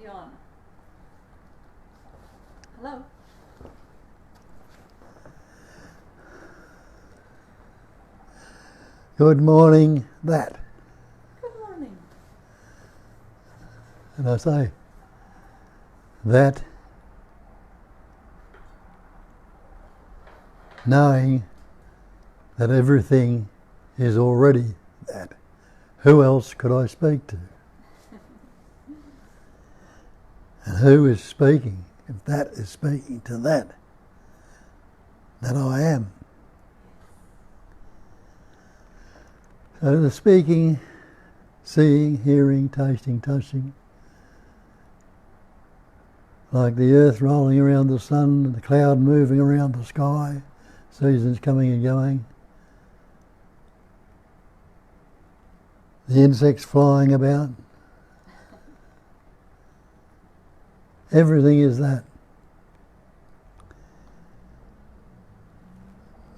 You're on. Hello? Good morning, that. Good morning. And I say, that, knowing that everything is already that. Who else could I speak to? And who is speaking, if that is speaking to that I am? So the speaking, seeing, hearing, tasting, touching, like the earth rolling around the sun and the cloud moving around the sky, seasons coming and going, the insects flying about. Everything is that.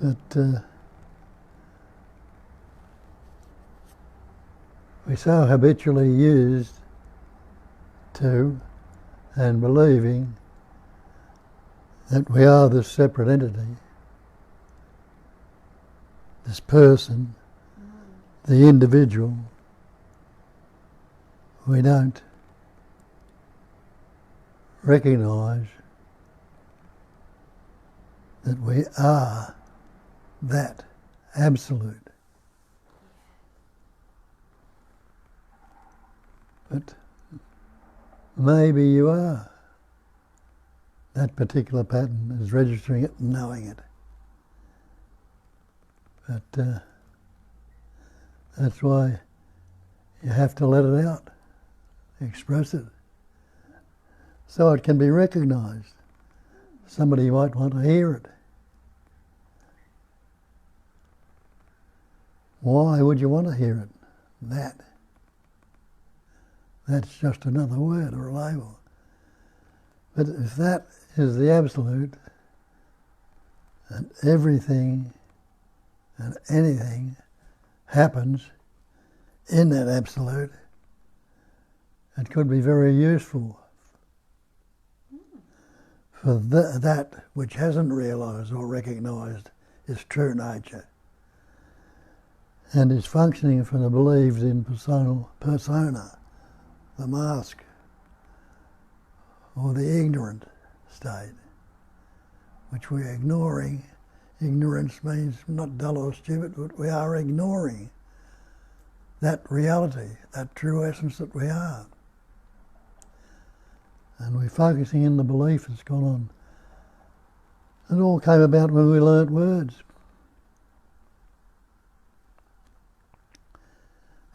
But we're so habitually used to and believing that we are this separate entity, this person, the individual. We don't recognise that we are that absolute. But maybe you are. That particular pattern is registering it and knowing it. But that's why you have to let it out, express it, so it can be recognised. Somebody might want to hear it. Why would you want to hear it? That's just another word or a label. But if that is the absolute, and everything and anything happens in that absolute, it could be very useful for that which hasn't realised or recognised its true nature and is functioning from the believed in persona, the mask, or the ignorant state, which we're ignoring. Ignorance means not dull or stupid, but we are ignoring that reality, that true essence that we are. And we're focusing in the belief that's gone on. It all came about when we learnt words.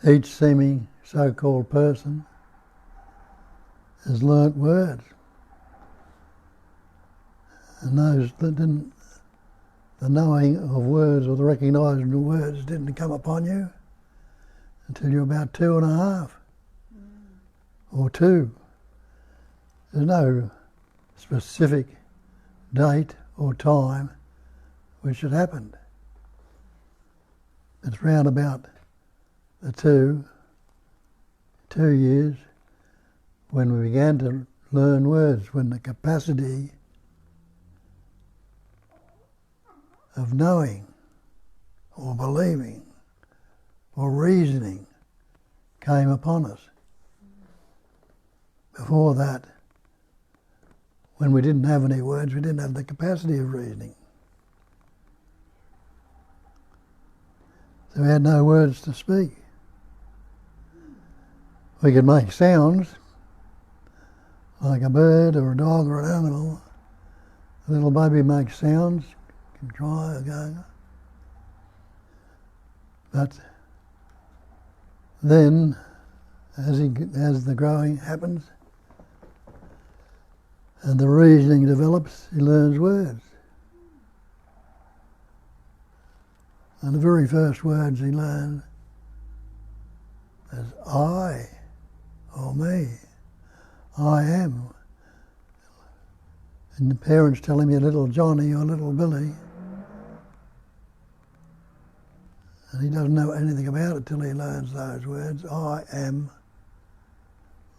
Each seeming so-called person has learnt words. And those that didn't, the knowing of words or the recognising of words didn't come upon you until you're about 2.5 or 2. There's no specific date or time which it happened. It's round about the 2 years when we began to learn words, when the capacity of knowing or believing or reasoning came upon us. Before that, when we didn't have any words, we didn't have the capacity of reasoning. So we had no words to speak. We could make sounds, like a bird or a dog or an animal. A little baby makes sounds, can try or go. But then, as the growing happens, and the reasoning develops, he learns words. And the very first words he learned is I, or me, I am. And the parents tell him, you're little Johnny or little Billy. And he doesn't know anything about it till he learns those words. I am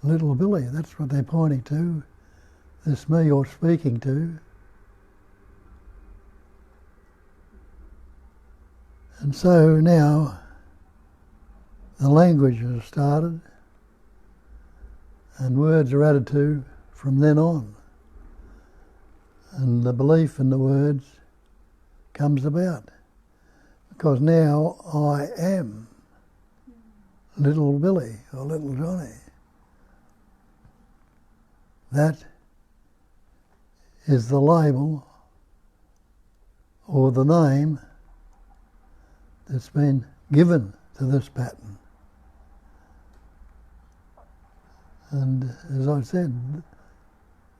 little Billy. That's what they're pointing to. This me you're speaking to. And so now the language has started and words are added to from then on. And the belief in the words comes about. Because now I am little Billy or little Johnny. That is the label or the name that's been given to this pattern. And as I said,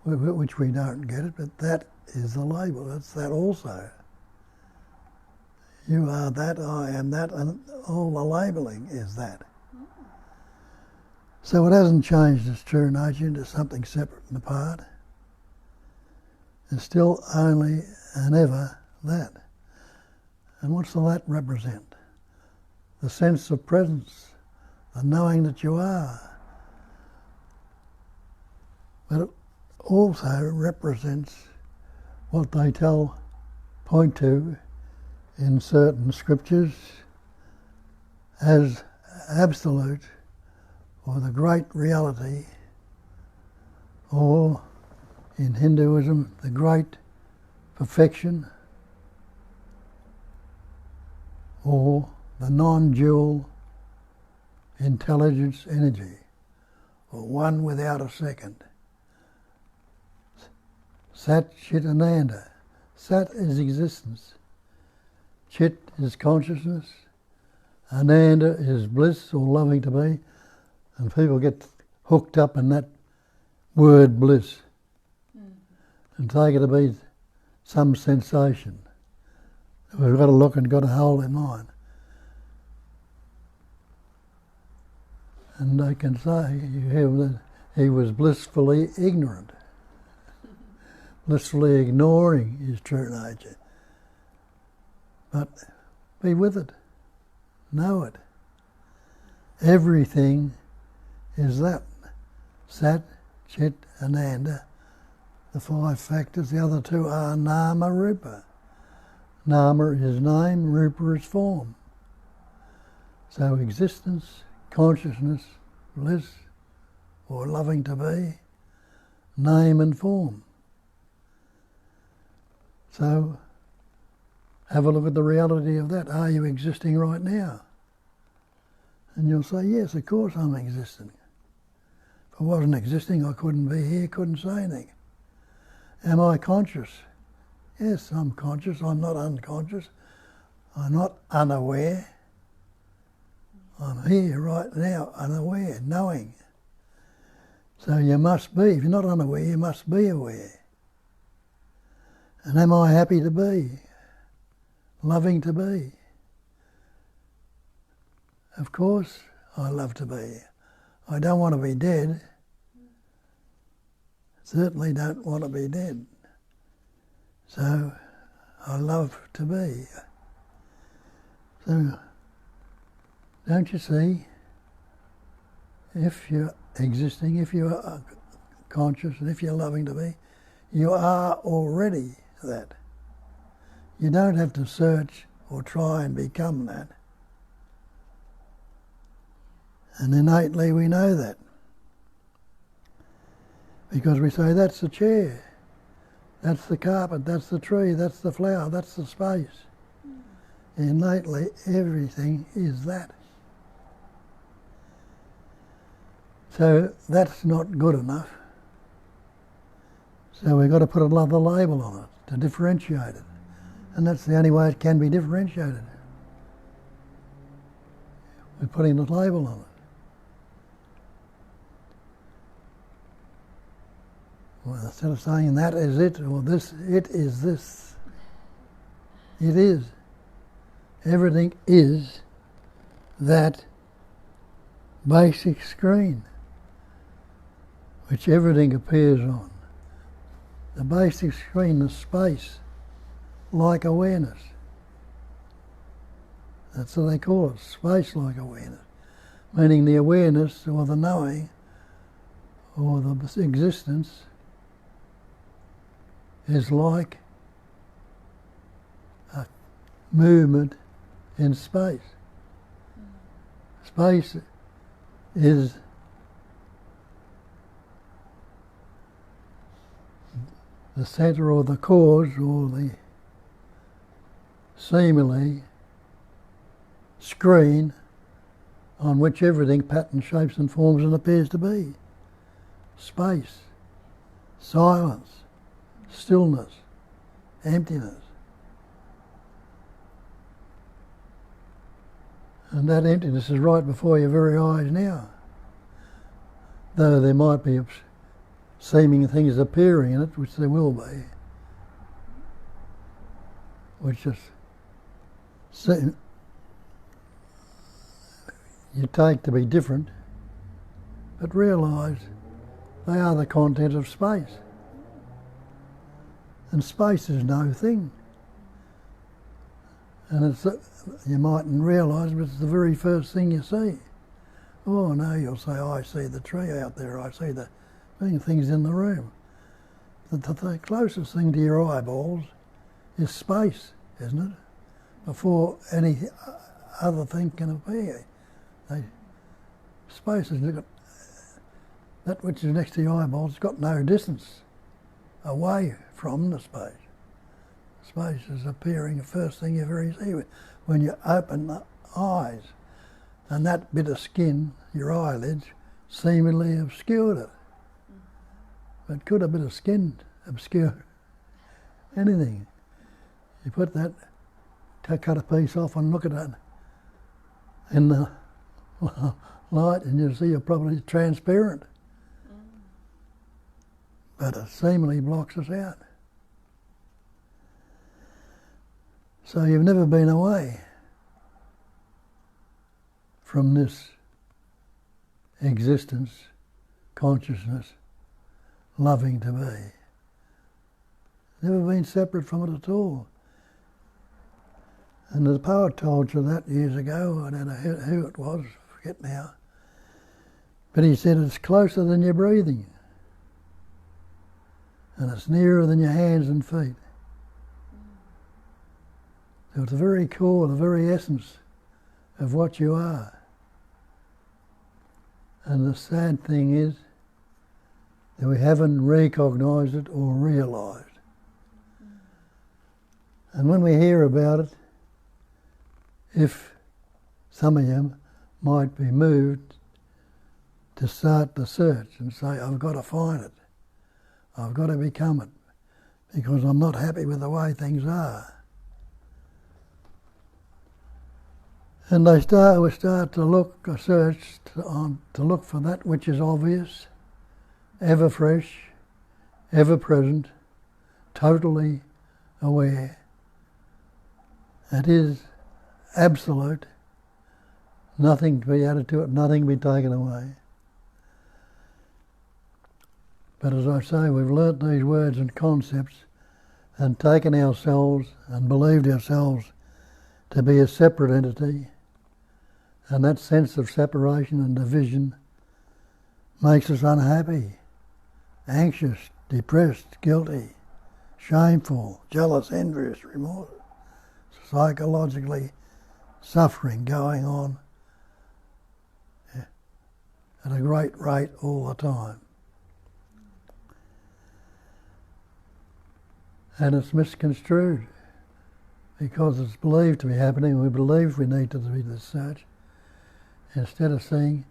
which we don't get it, but that is the label. That's that also. You are that, I am that, and all the labelling is that. So it hasn't changed its true nature into something separate and apart. It's still only and ever that. And what's the that represent? The sense of presence, the knowing that you are. But it also represents what they point to in certain scriptures as absolute or the great reality, or in Hinduism, the great perfection, or the non-dual intelligence energy, or one without a second. Sachit-ananda. Sat is existence. Chit is consciousness. Ananda is bliss or loving to be. And people get hooked up in that word bliss and take it to be some sensation. We've got to look and got to hold in mind. And they can say, you hear that he was blissfully ignorant, blissfully ignoring his true nature. But be with it, know it. Everything is that. Sat, Chit, Ananda, the five factors. The other two are Nama, Rupa. Nama is name, Rupa is form. So existence, consciousness, bliss, or loving to be, name and form. So have a look at the reality of that. Are you existing right now? And you'll say, yes, of course I'm existing. If I wasn't existing, I couldn't be here, couldn't say anything. Am I conscious? Yes, I'm conscious. I'm not unconscious. I'm not unaware. I'm here right now, unaware, knowing. So you must be. If you're not unaware, you must be aware. And am I happy to be? Loving to be? Of course I love to be. I don't want to be dead. Certainly don't want to be dead. So I love to be. So don't you see, if you're existing, if you are conscious, and if you're loving to be, you are already that. You don't have to search or try and become that. And innately we know that. Because we say, that's the chair, that's the carpet, that's the tree, that's the flower, that's the space. Innately everything is that. So that's not good enough. So we've got to put another label on it to differentiate it. And that's the only way it can be differentiated. We're putting a label on it. Well, instead of saying that is it, or this, it is this. It is. Everything is that basic screen which everything appears on. The basic screen is space, like awareness. That's what they call it, space-like awareness. Meaning the awareness or the knowing or the existence is like a movement in space. Space is the centre or the cause or the seemingly screen on which everything pattern, shapes and forms and appears to be. Space, silence, stillness, emptiness. And that emptiness is right before your very eyes now. Though there might be seeming things appearing in it, which there will be, which just you take to be different, but realise they are the content of space. And space is no thing. And it's you mightn't realise, but it's the very first thing you see. Oh no, you'll say, oh, I see the tree out there, I see the things in the room. The closest thing to your eyeballs is space, isn't it? Before any other thing can appear. Space has got, that which is next to your eyeballs has got no distance away from the space. Space is appearing the first thing you ever see when you open the eyes, and that bit of skin, your eyelids, seemingly obscured it. But could a bit of skin obscure anything? You put that, cut a piece off and look at it in the light, and you see you're probably transparent. But it seemingly blocks us out. So you've never been away from this existence, consciousness, loving to be. Never been separate from it at all. And the poet told you that years ago. I don't know who it was, I forget now. But he said it's closer than your breathing. And it's nearer than your hands and feet. So it's the very core, the very essence of what you are. And the sad thing is that we haven't recognised it or realised. And when we hear about it, if some of you might be moved to start the search and say, I've got to find it, I've got to become it, because I'm not happy with the way things are. And we start to look, to look for that which is obvious, ever fresh, ever present, totally aware. It is absolute, nothing to be added to it, nothing to be taken away. But as I say, we've learnt these words and concepts and taken ourselves and believed ourselves to be a separate entity, and that sense of separation and division makes us unhappy, anxious, depressed, guilty, shameful, jealous, envious, remorse, psychologically suffering going on at a great rate all the time. And it's misconstrued because it's believed to be happening. We believe we need to be this search, instead of seeing,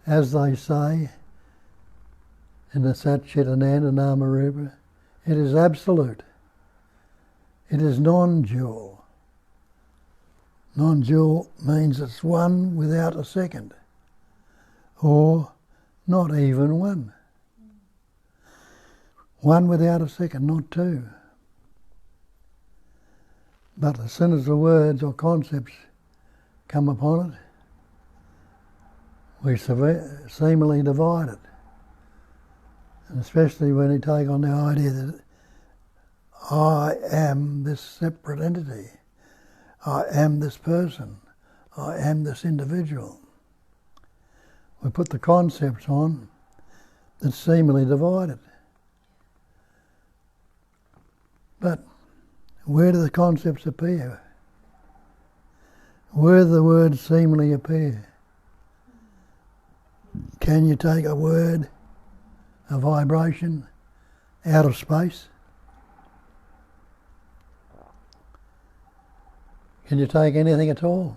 as they say in the Sachit-ananda Namarupa, it is absolute. It is non-dual. Non-dual means it's one without a second, or not even one. One without a second, not two. But as soon as the words or concepts come upon it, we seemingly divide it. And especially when you take on the idea that I am this separate entity, I am this person, I am this individual. We put the concepts on, that's seemingly divided. But where do the concepts appear? Where do the words seemingly appear? Can you take a word, a vibration, out of space? Can you take anything at all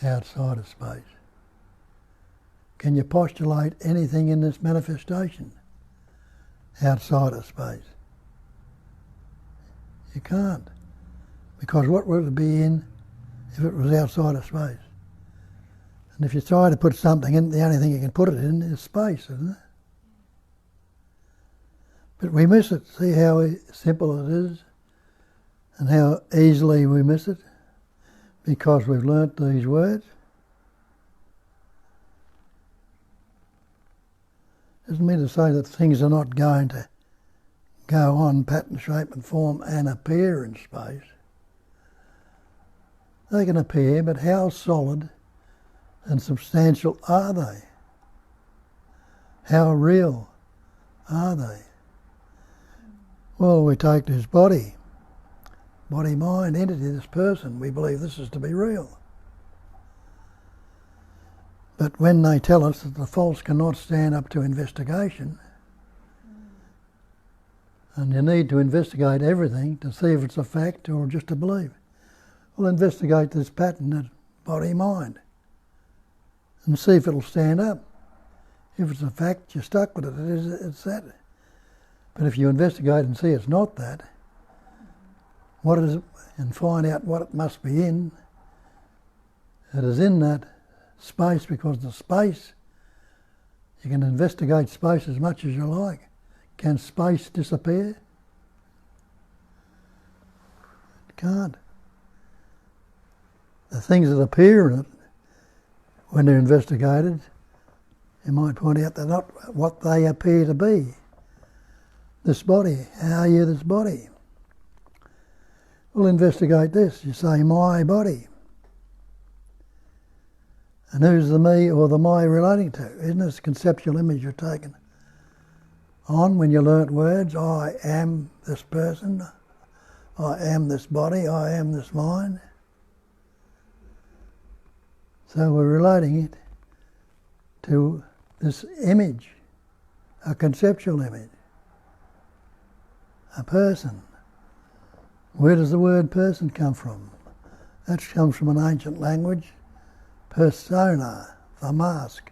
outside of space? Can you postulate anything in this manifestation outside of space? You can't. Because what would it be in if it was outside of space? And if you try to put something in, the only thing you can put it in is space, isn't it? But we miss it. See how simple it is and how easily we miss it because we've learnt these words. Doesn't mean to say that things are not going to go on, pattern, shape and form and appear in space. They can appear, but how solid and substantial are they? How real are they? Well, we take this body, mind, entity, this person, we believe this is to be real. But when they tell us that the false cannot stand up to investigation, and you need to investigate everything to see if it's a fact or just a belief, well, investigate this pattern of body-mind and see if it'll stand up. If it's a fact, you're stuck with it. It's that. But if you investigate and see it's not that, what is it, and find out what it must be in, it is in that space, because the space, you can investigate space as much as you like. Can space disappear? It can't. The things that appear in it, when they're investigated, you might point out they're not what they appear to be. This body, how are you this body? We'll investigate this. You say, my body. And who's the me or the my relating to? Isn't this a conceptual image you're taking on when you learnt words? I am this person. I am this body. I am this mind. So we're relating it to this image, a conceptual image, a person. Where does the word person come from? That comes from an ancient language, persona, the mask.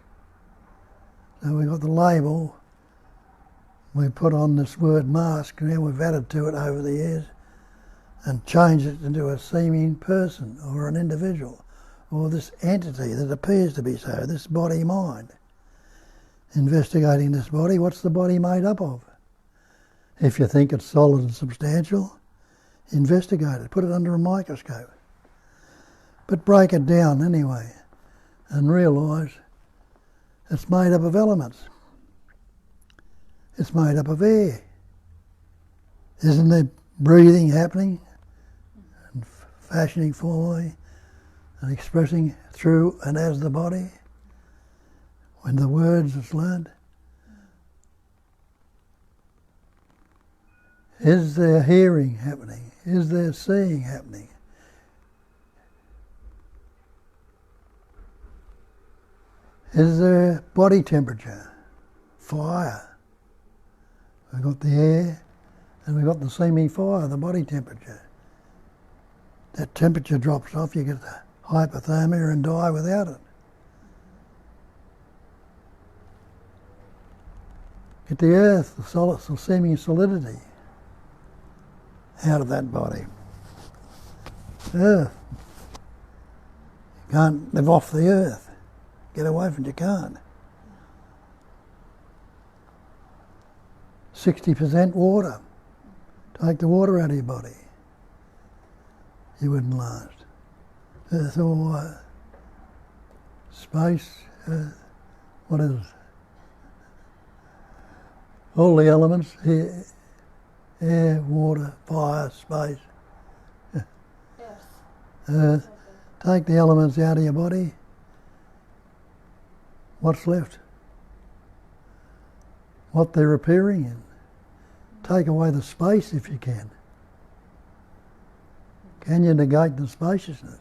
So we've got the label, we put on this word mask, and now we've added to it over the years and changed it into a seeming person or an individual or this entity that appears to be so, this body-mind. Investigating this body, what's the body made up of? If you think it's solid and substantial, investigate it, put it under a microscope. But break it down anyway and realise it's made up of elements. It's made up of air. Isn't there breathing happening and fashioning, forming and expressing through and as the body when the words is learned? Is there hearing happening? Is there seeing happening? Is there body temperature? Fire? We've got the air and we've got the seeming fire, the body temperature. That temperature drops off, you get hypothermia and die without it. Get the earth, the solid, the seeming solidity out of that body. Earth. You can't live off the earth. Get away from it, you can't. 60% water. Take the water out of your body. You wouldn't last. Earth or space, earth, what is it? All the elements, air, water, fire, space, earth. Take the elements out of your body. What's left? what they're appearing in. Take away the space if you can. Can you negate the spaciousness?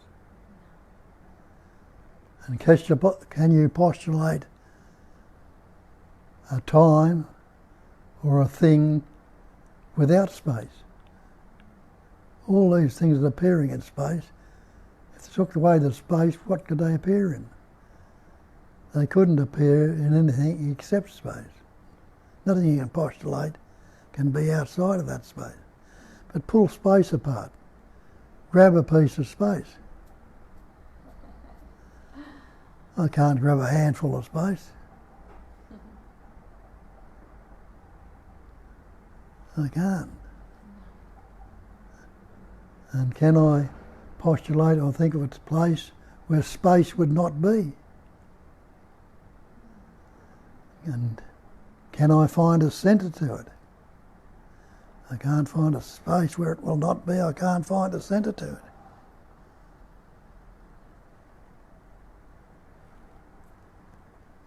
And can you postulate a time or a thing without space? All these things are appearing in space. If they took away the space, what could they appear in? They couldn't appear in anything except space. Nothing you can postulate can be outside of that space. But pull space apart. Grab a piece of space. I can't grab a handful of space. I can't. And can I postulate or think of a place where space would not be? And can I find a centre to it? I can't find a space where it will not be. I can't find a centre to it.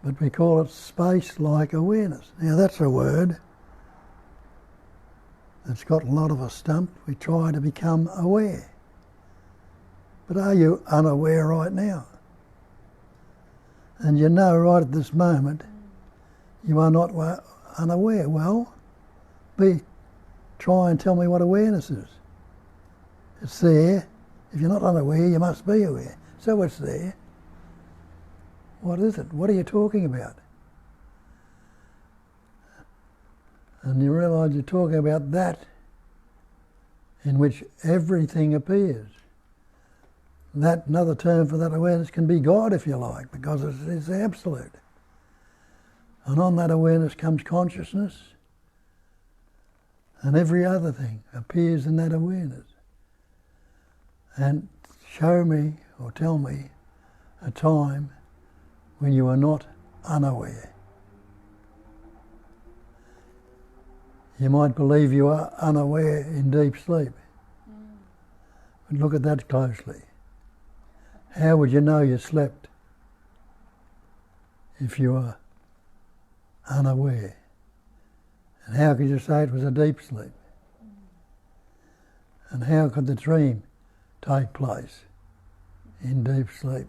But we call it space-like awareness. Now that's a word that's got a lot of us stumped. We try to become aware. But are you unaware right now? And you know right at this moment you are not unaware. Well, try and tell me what awareness is. It's there. If you're not unaware, you must be aware. So it's there. What is it? What are you talking about? And you realise you're talking about that in which everything appears. That, another term for that awareness can be God, if you like, because it's absolute. And on that awareness comes consciousness, and every other thing appears in that awareness. And show me or tell me a time when you are not unaware. You might believe you are unaware in deep sleep. But look at that closely. How would you know you slept if you were unaware? And how could you say it was a deep sleep? And how could the dream take place in deep sleep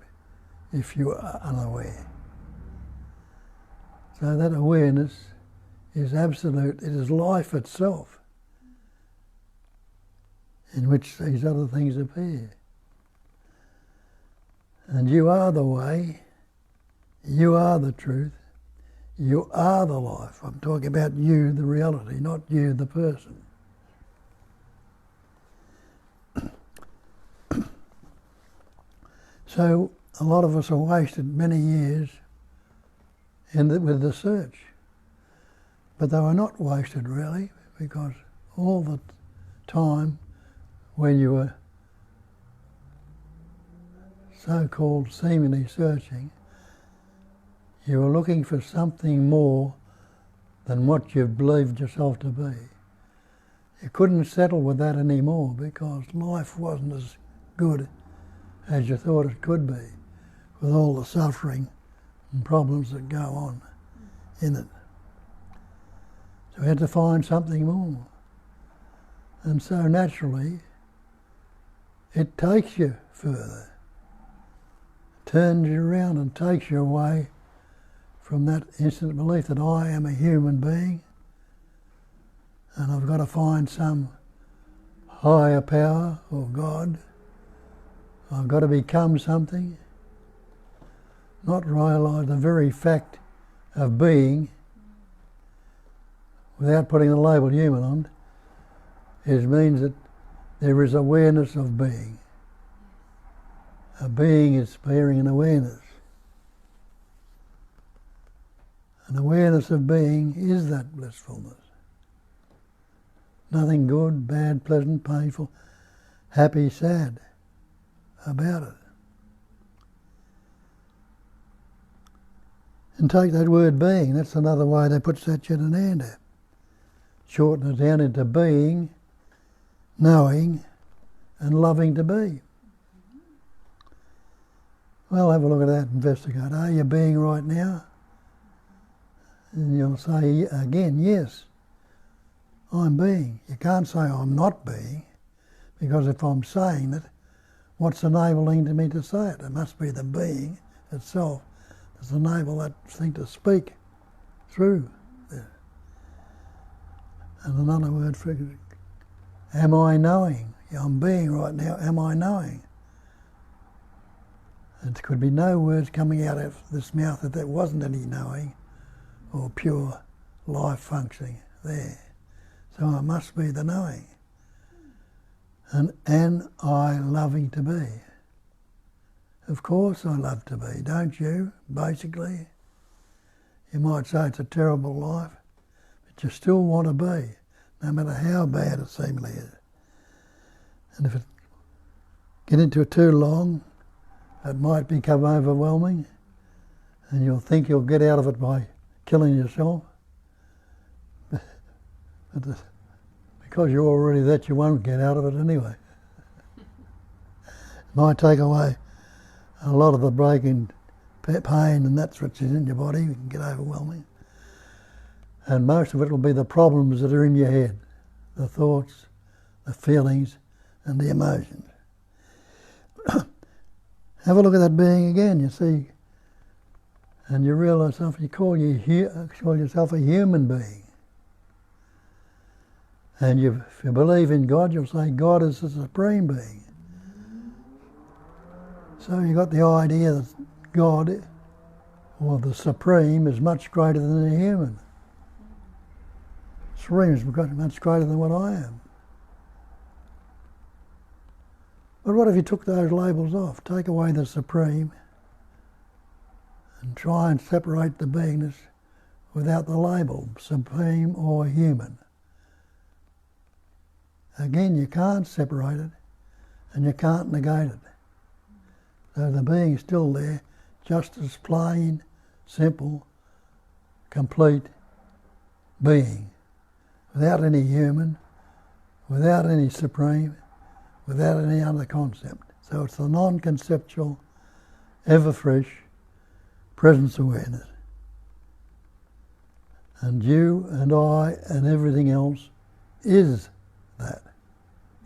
if you are unaware? So that awareness is absolute. It is life itself in which these other things appear. And you are the way, you are the truth, you are the life. I'm talking about you, the reality, not you, the person. So a lot of us have wasted many years with the search. But they were not wasted really, because all the time when you were so-called seemingly searching, you were looking for something more than what you believed yourself to be. You couldn't settle with that anymore because life wasn't as good as you thought it could be, with all the suffering and problems that go on in it. So we had to find something more. And so naturally, it takes you further, turns you around and takes you away from that instant belief that I am a human being and I've got to find some higher power or God. I've got to become something. Not realise the very fact of being, without putting the label human on it, means that there is awareness of being. A being is bearing an awareness. An awareness of being is that blissfulness. Nothing good, bad, pleasant, painful, happy, sad about it. And take that word being, that's another way they put Sachit-ananda. Shorten it down into being, knowing, and loving to be. Well, have a look at that, investigate. Are you being right now? And you'll say again, yes, I'm being. You can't say I'm not being, because if I'm saying it, what's enabling me to say it? It must be the being itself that's enabled that thing to speak through there. And another word for it, am I knowing? I'm being right now, am I knowing? It could be no words coming out of this mouth if there wasn't any knowing or pure life functioning there. So I must be the knowing. And am I loving to be? Of course I love to be, don't you, basically? You might say it's a terrible life, but you still want to be, no matter how bad it seemingly is. And if it get into it too long, it might become overwhelming, and you'll think you'll get out of it by killing yourself. Because you're already that, you won't get out of it anyway. It might take away a lot of the breaking pain, and that's what's in your body. It can get overwhelming. And most of it will be the problems that are in your head, the thoughts, the feelings, and the emotions. Have a look at that being again, you see, and you realise you call yourself a human being. And if you believe in God, you'll say God is the supreme being. So you've got the idea that God, or the supreme, is much greater than the human. Supreme is much greater than what I am. But what if you took those labels off? Take away the supreme and try and separate the beingness without the label, supreme or human. Again, you can't separate it and you can't negate it. So the being is still there, just as plain, simple, complete being, without any human, without any supreme, without any other concept. So it's the non-conceptual, ever-fresh presence awareness. And you and I and everything else is that.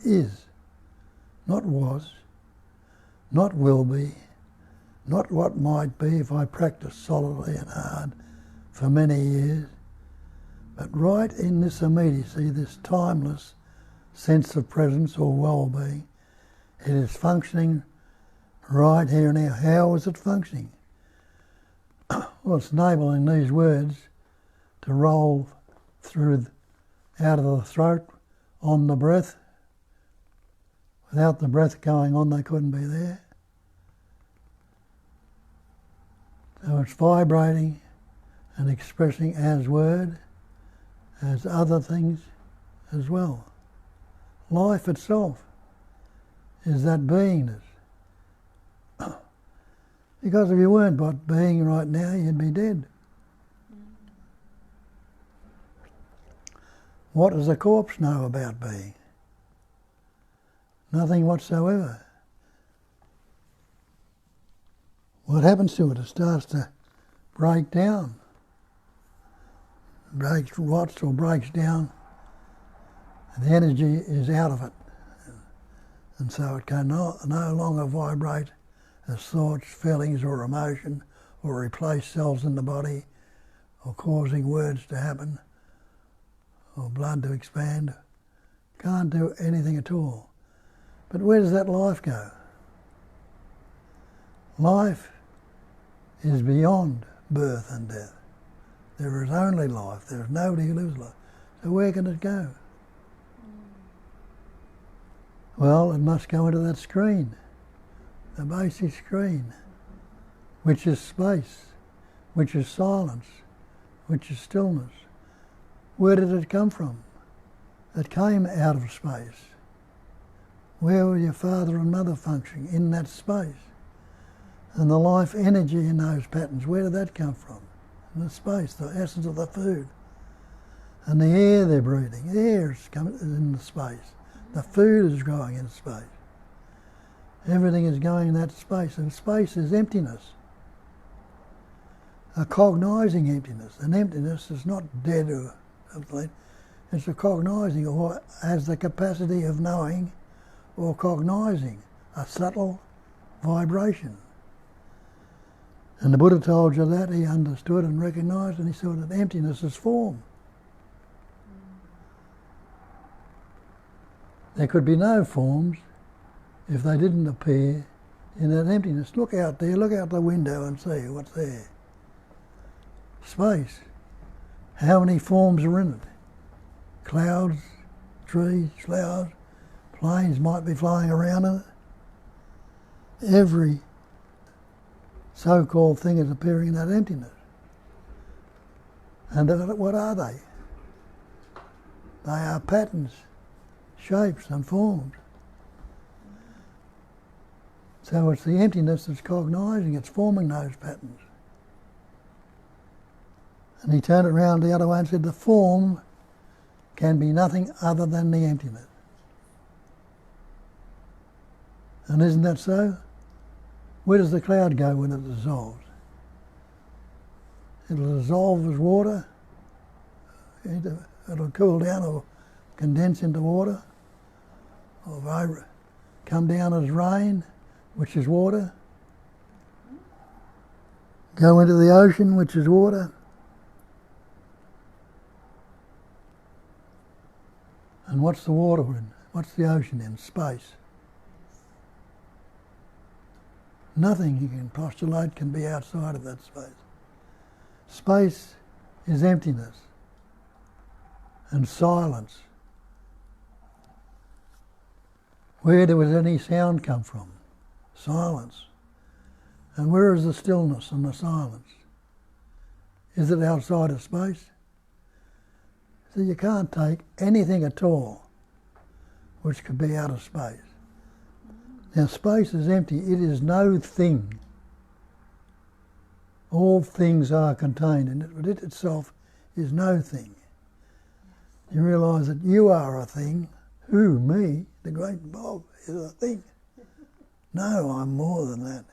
Is. Not was. Not will be. Not what might be if I practice solidly and hard for many years. But right in this immediacy, this timeless sense of presence or well-being, it is functioning right here and now. How is it functioning? Well, it's enabling these words to roll through, out of the throat, on the breath. Without the breath going on, they couldn't be there. So it's vibrating and expressing as word, as other things as well. Life itself is that beingness. Because if you weren't but being right now, you'd be dead. What does a corpse know about being? Nothing whatsoever. What happens to it? It starts to break down. Rots or breaks down. And the energy is out of it. And so it can no longer vibrate as thoughts, feelings or emotion, or replace cells in the body, or causing words to happen, or blood to expand. Can't do anything at all. But where does that life go? Life is beyond birth and death. There is only life. There is nobody who lives life. So where can it go? Well, it must go into that screen, the basic screen, which is space, which is silence, which is stillness. Where did it come from? It came out of space. Where were your father and mother functioning? In that space. And the life energy in those patterns, where did that come from? In the space, the essence of the food. And the air they're breathing, the air is in the space. The food is growing in space. Everything is going in that space, and space is emptiness. a cognising emptiness. An emptiness is not dead or something. It's a cognising, or has the capacity of knowing or cognising, a subtle vibration. And the Buddha told you that, he understood and recognised, and he saw that emptiness is form. There could be no forms if they didn't appear in that emptiness. Look out there, look out the window and see what's there. Space. How many forms are in it? Clouds, trees, flowers, planes might be flying around in it. Every so-called thing is appearing in that emptiness. And what are they? They are patterns, shapes and forms. So it's the emptiness that's cognising, it's forming those patterns. And he turned it around the other way and said the form can be nothing other than the emptiness. And isn't that so? Where does the cloud go when it dissolves? It'll dissolve as water, it'll cool down or condense into water, or come down as rain, which is water, go into the ocean, which is water, and what's the water in? What's the ocean in? Space. Nothing you can postulate can be outside of that space. Space is emptiness and silence. Where does any sound come from? Silence. And where is the stillness and the silence? Is it outside of space? So you can't take anything at all which could be out of space. Now space is empty, it is no thing. All things are contained in it, but it itself is no thing. You realise that you are a thing. Who, me, the great Bob, is a thing. No, I'm more than that.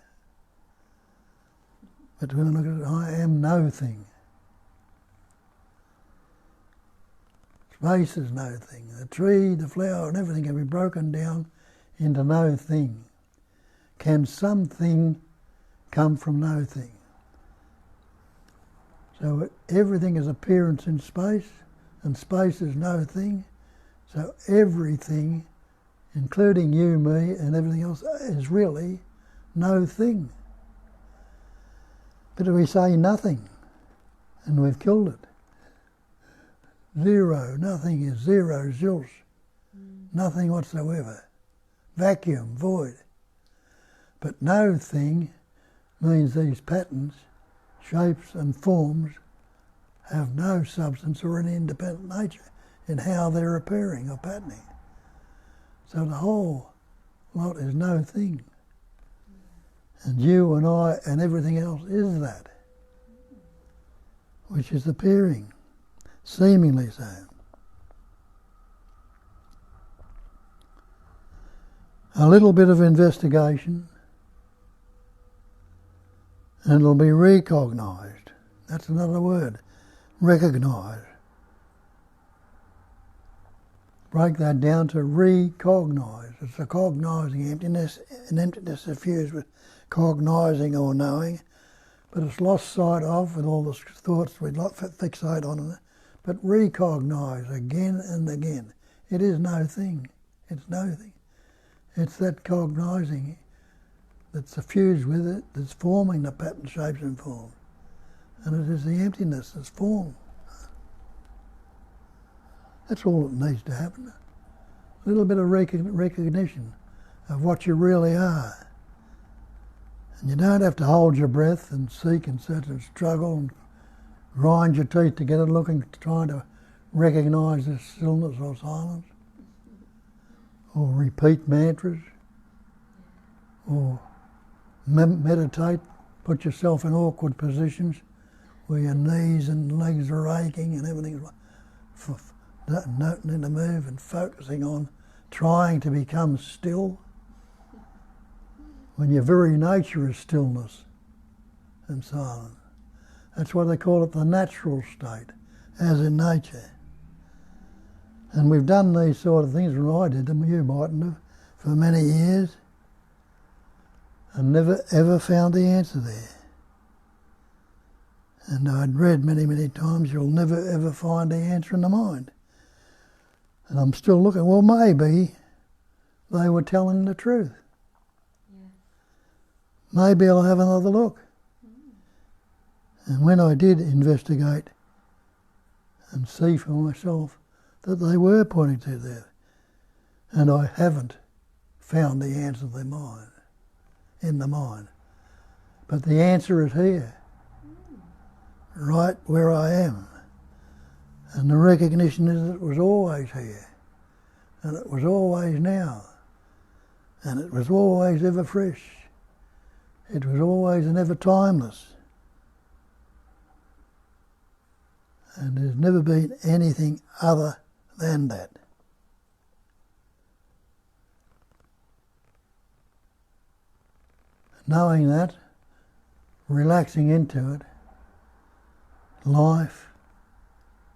But when I look at it, I am no thing. Space is no thing. The tree, the flower and everything can be broken down into no thing. Can something come from no thing? So everything is appearance in space, and space is no thing. So everything, including you, me, and everything else, is really no thing. But we say nothing, and we've killed it. Zero, nothing is zero, zilch, nothing whatsoever. Vacuum, void. But no thing means these patterns, shapes and forms have no substance or any independent nature in how they're appearing or patterning. So the whole lot is no thing. And you and I and everything else is that, which is appearing, seemingly so. A little bit of investigation and it'll be recognised. That's another word, recognise. Break that down to recognise. It's a cognising emptiness, an emptiness suffused with cognising or knowing, but it's lost sight of with all the thoughts we fixate on it. But recognise again and again. It is no thing. It's no thing. It's that cognising that's suffused with it, that's forming the pattern, shapes and forms. And it is the emptiness that's formed. That's all that needs to happen. A little bit of recognition of what you really are. And you don't have to hold your breath and seek and search and struggle and grind your teeth together trying to recognise this stillness or silence. Or repeat mantras. Or meditate, put yourself in awkward positions where your knees and legs are aching and everything's noting to move and focusing on trying to become still when your very nature is stillness and silence. That's why they call it the natural state, as in nature. And we've done these sort of things, and I did them, you mightn't have, for many years, and never ever found the answer there. And I'd read many, many times, you'll never ever find the answer in the mind. And I'm still looking, well, maybe they were telling the truth. Yeah. Maybe I'll have another look. And when I did investigate and see for myself that they were pointing to that, and I haven't found the answer in the mind. But the answer is here, right where I am. And the recognition is that it was always here, and it was always now, and it was always ever fresh. It was always and ever timeless. And there's never been anything other than that. Knowing that, relaxing into it, life,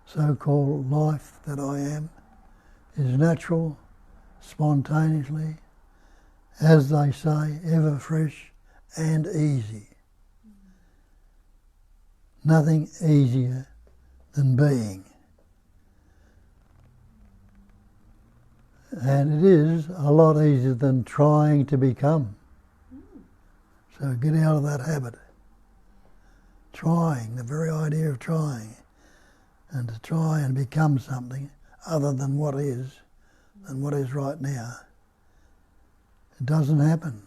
so-called life that I am, is natural, spontaneously, as they say, ever fresh and easy. Nothing easier than being. And it is a lot easier than trying to become. So get out of that habit. Trying, the very idea of trying, and to try and become something other than what is right now. It doesn't happen.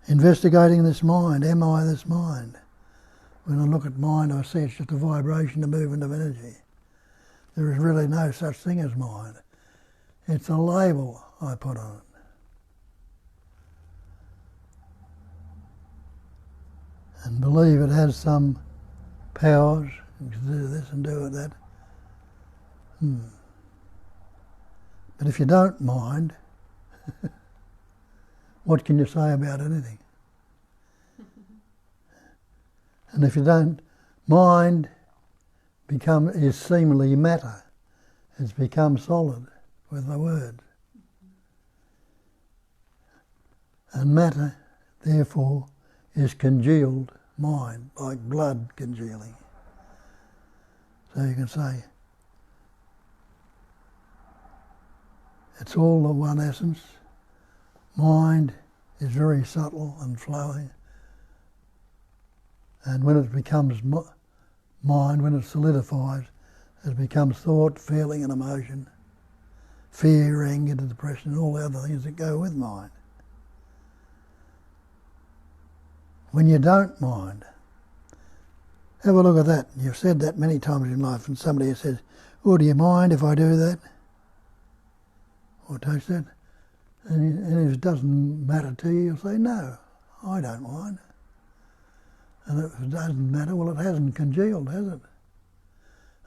Investigating this mind, am I this mind? When I look at mind, I see it's just a vibration, a movement of energy. There is really no such thing as mind. It's a label I put on it. And believe it has some powers, you can do this and do that. But if you don't mind, what can you say about anything? And if you don't mind, is seemingly matter. It's become solid with the word. And matter, therefore, is congealed mind, like blood congealing. So you can say, it's all the one essence. Mind is very subtle and flowing. And when it becomes mind, when it solidifies, it becomes thought, feeling and emotion, fear, anger, depression, and all the other things that go with mind. When you don't mind, have a look at that. You've said that many times in life, and somebody says, oh, do you mind if I do that? Or touch that? And if it doesn't matter to you, you'll say, no, I don't mind. And if it doesn't matter, well, it hasn't congealed, has it?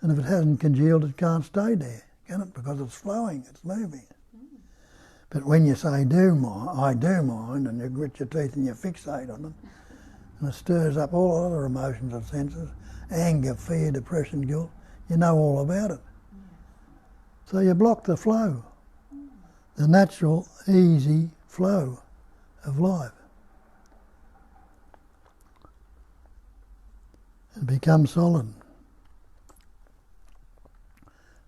And if it hasn't congealed, it can't stay there, can it? Because it's flowing, it's moving. But when you say, I do mind, and you grit your teeth and you fixate on them, and it stirs up all other emotions and senses, anger, fear, depression, guilt, you know all about it. So you block the flow, the natural, easy flow of life. It becomes solid.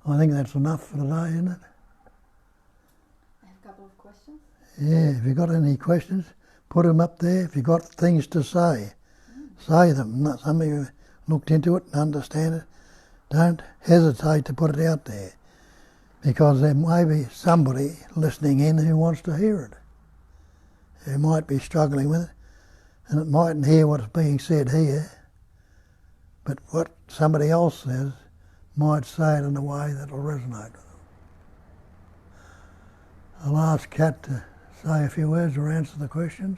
I think that's enough for today, isn't it? I have a couple of questions. Yeah, if you've got any questions, put them up there. If you've got things to say, say them. Some of you looked into it and understand it. Don't hesitate to put it out there, because there may be somebody listening in who wants to hear it, who might be struggling with it, and it mightn't hear what's being said here, but what somebody else says might say it in a way that will resonate with them. I'll ask Kat to say a few words or answer the questions,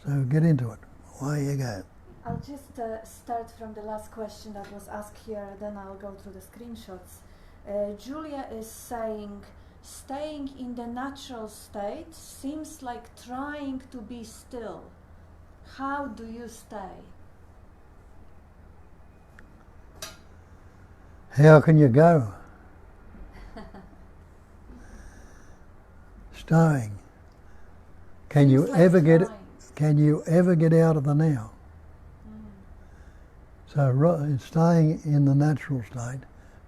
so get into it. Away you go. I'll just start from the last question that was asked here, then I'll go through the screenshots. Julia is saying, staying in the natural state seems like trying to be still. How do you stay? How can you go? Staying. Can you ever get out of the now? So staying in the natural state,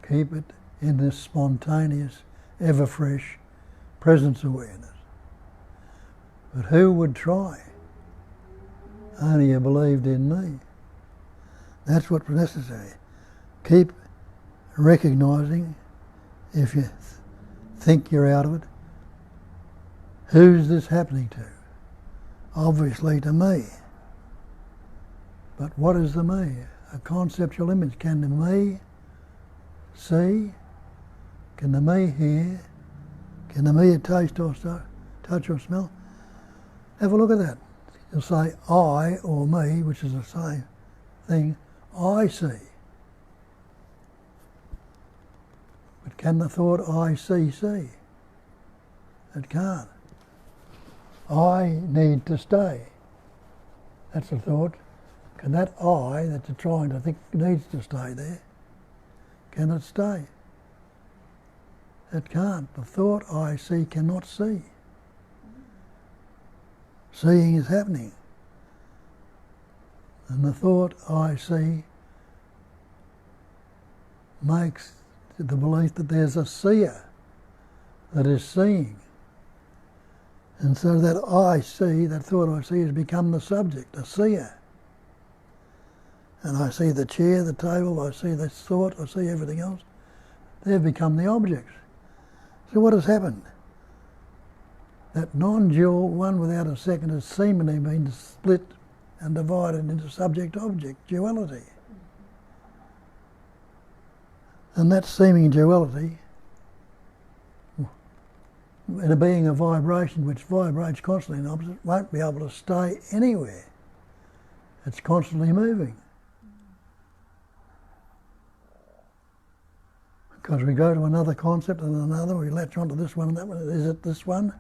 keep it in this spontaneous, ever fresh presence awareness. But who would try? Only you believed in me. That's what's necessary. Keep recognising, if you think you're out of it, who's this happening to? Obviously to me. But what is the me? A conceptual image. Can the me see? Can the me hear? Can the me taste or touch or smell? Have a look at that. You'll say I or me, which is the same thing. I see. But can the thought I see? It can't. I need to stay. That's the thought. Can that I that you're trying to think needs to stay there, can it stay? It can't. The thought I see cannot see. Seeing is happening. And the thought I see makes the belief that there's a seer that is seeing. And so that I see, that thought I see, has become the subject, a seer. And I see the chair, the table, I see this thought, I see everything else. They've become the objects. So what has happened? That non-dual one without a second has seemingly been split and divided into subject-object duality. And that seeming duality, in being a vibration which vibrates constantly in opposite, won't be able to stay anywhere. It's constantly moving. Because we go to another concept and another, we latch onto this one and that one. Is it this one?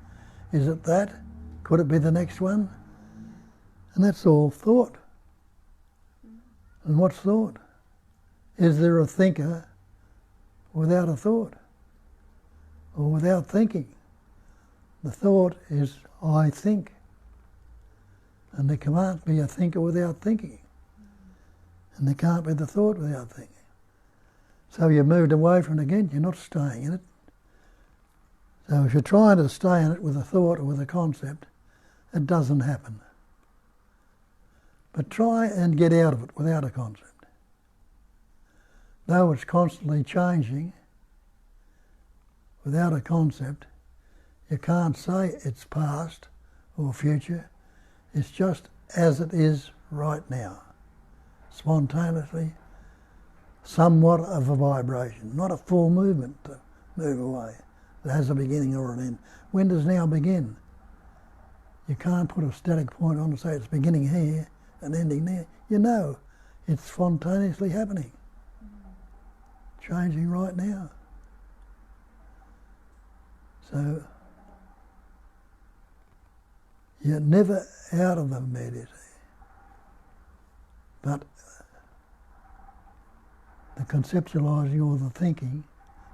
Is it that? Could it be the next one? And that's all thought. And what's thought? Is there a thinker without a thought? Or without thinking? The thought is, I think. And there can't be a thinker without thinking. And there can't be the thought without thinking. So you've moved away from it again, you're not staying in it. So if you're trying to stay in it with a thought or with a concept, it doesn't happen. But try and get out of it without a concept. Though it's constantly changing, without a concept, you can't say it's past or future. It's just as it is right now, spontaneously, somewhat of a vibration, not a full movement to move away. It has a beginning or an end. When does now begin? You can't put a static point on and say it's beginning here and ending there. You know, it's spontaneously happening, changing right now. So you're never out of the immediacy, but the conceptualising or the thinking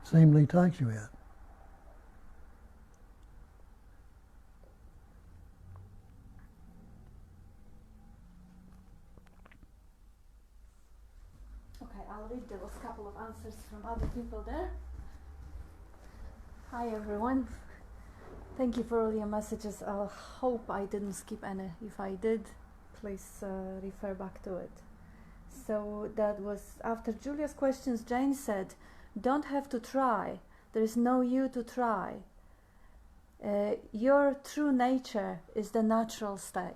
seemingly takes you out. Okay, I'll read those couple of answers from other people there. Hi everyone. Thank you for all your messages. I hope I didn't skip any. If I did, please refer back to it. So that was after Julia's questions. Jane said, don't have to try. There is no you to try. Your true nature is the natural state.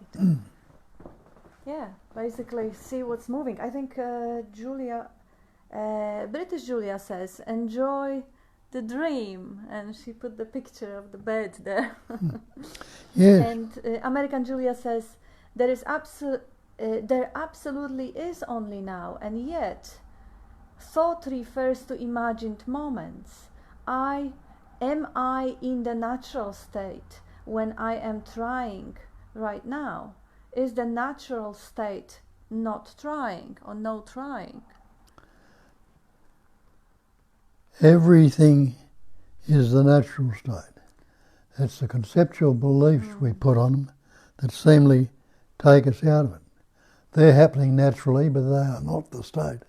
Yeah, basically see what's moving. I think Julia, British Julia says, enjoy the dream. And she put the picture of the bed there. Yes. And American Julia says, there absolutely is only now, and yet thought refers to imagined moments. Am I in the natural state when I am trying right now? Is the natural state not trying or no trying? Everything is the natural state. It's the conceptual beliefs we put on them that seemingly take us out of it. They're happening naturally, but they are not the state.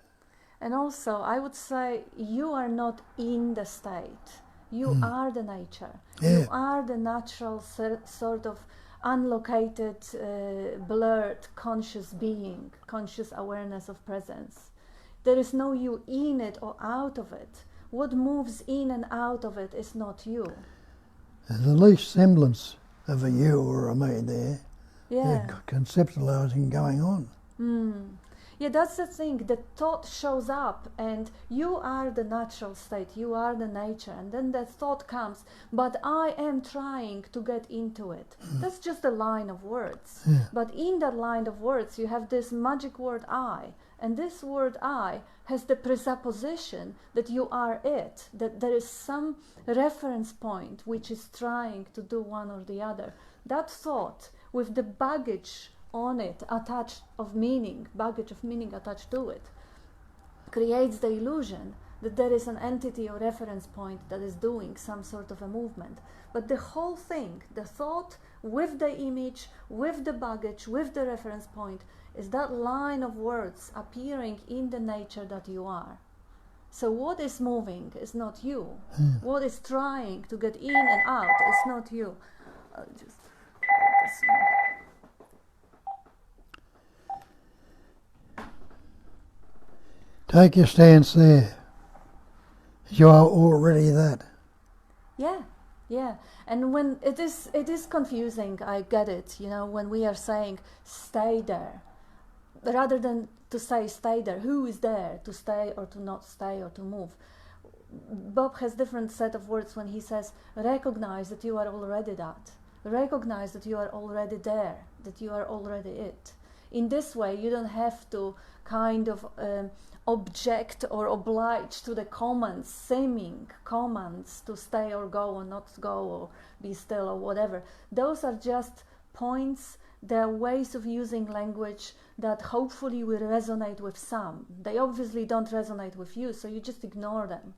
And also, I would say you are not in the state. You are the nature. Yeah. You are the natural sort of unlocated, blurred, conscious being, conscious awareness of presence. There is no you in it or out of it. What moves in and out of it is not you. There's the least semblance of a you or a me there. Yeah. Conceptualizing going on. Yeah, that's the thing. The thought shows up and you are the natural state, you are the nature, and then the thought comes, but I am trying to get into it. That's just a line of words. Yeah. But in that line of words you have this magic word I, and this word I has the presupposition that you are it, that there is some reference point which is trying to do one or the other. That thought with the baggage on it, attached of meaning, baggage of meaning attached to it, creates the illusion that there is an entity or reference point that is doing some sort of a movement. But the whole thing, the thought with the image, with the baggage, with the reference point, is that line of words appearing in the nature that you are. So what is moving is not you. What is trying to get in and out is not you. I'll just write this one. Take your stance there. You are already that. Yeah, yeah. And when it is confusing, I get it, when we are saying stay there, rather than to say stay there, who is there to stay or to not stay or to move? Bob has different set of words when he says recognize that you are already that. Recognize that you are already there, that you are already it. In this way, you don't have to kind of object or oblige to the commands, seeming commands to stay or go or not go or be still or whatever. Those are just points. They're ways of using language that hopefully will resonate with some. They obviously don't resonate with you, so you just ignore them.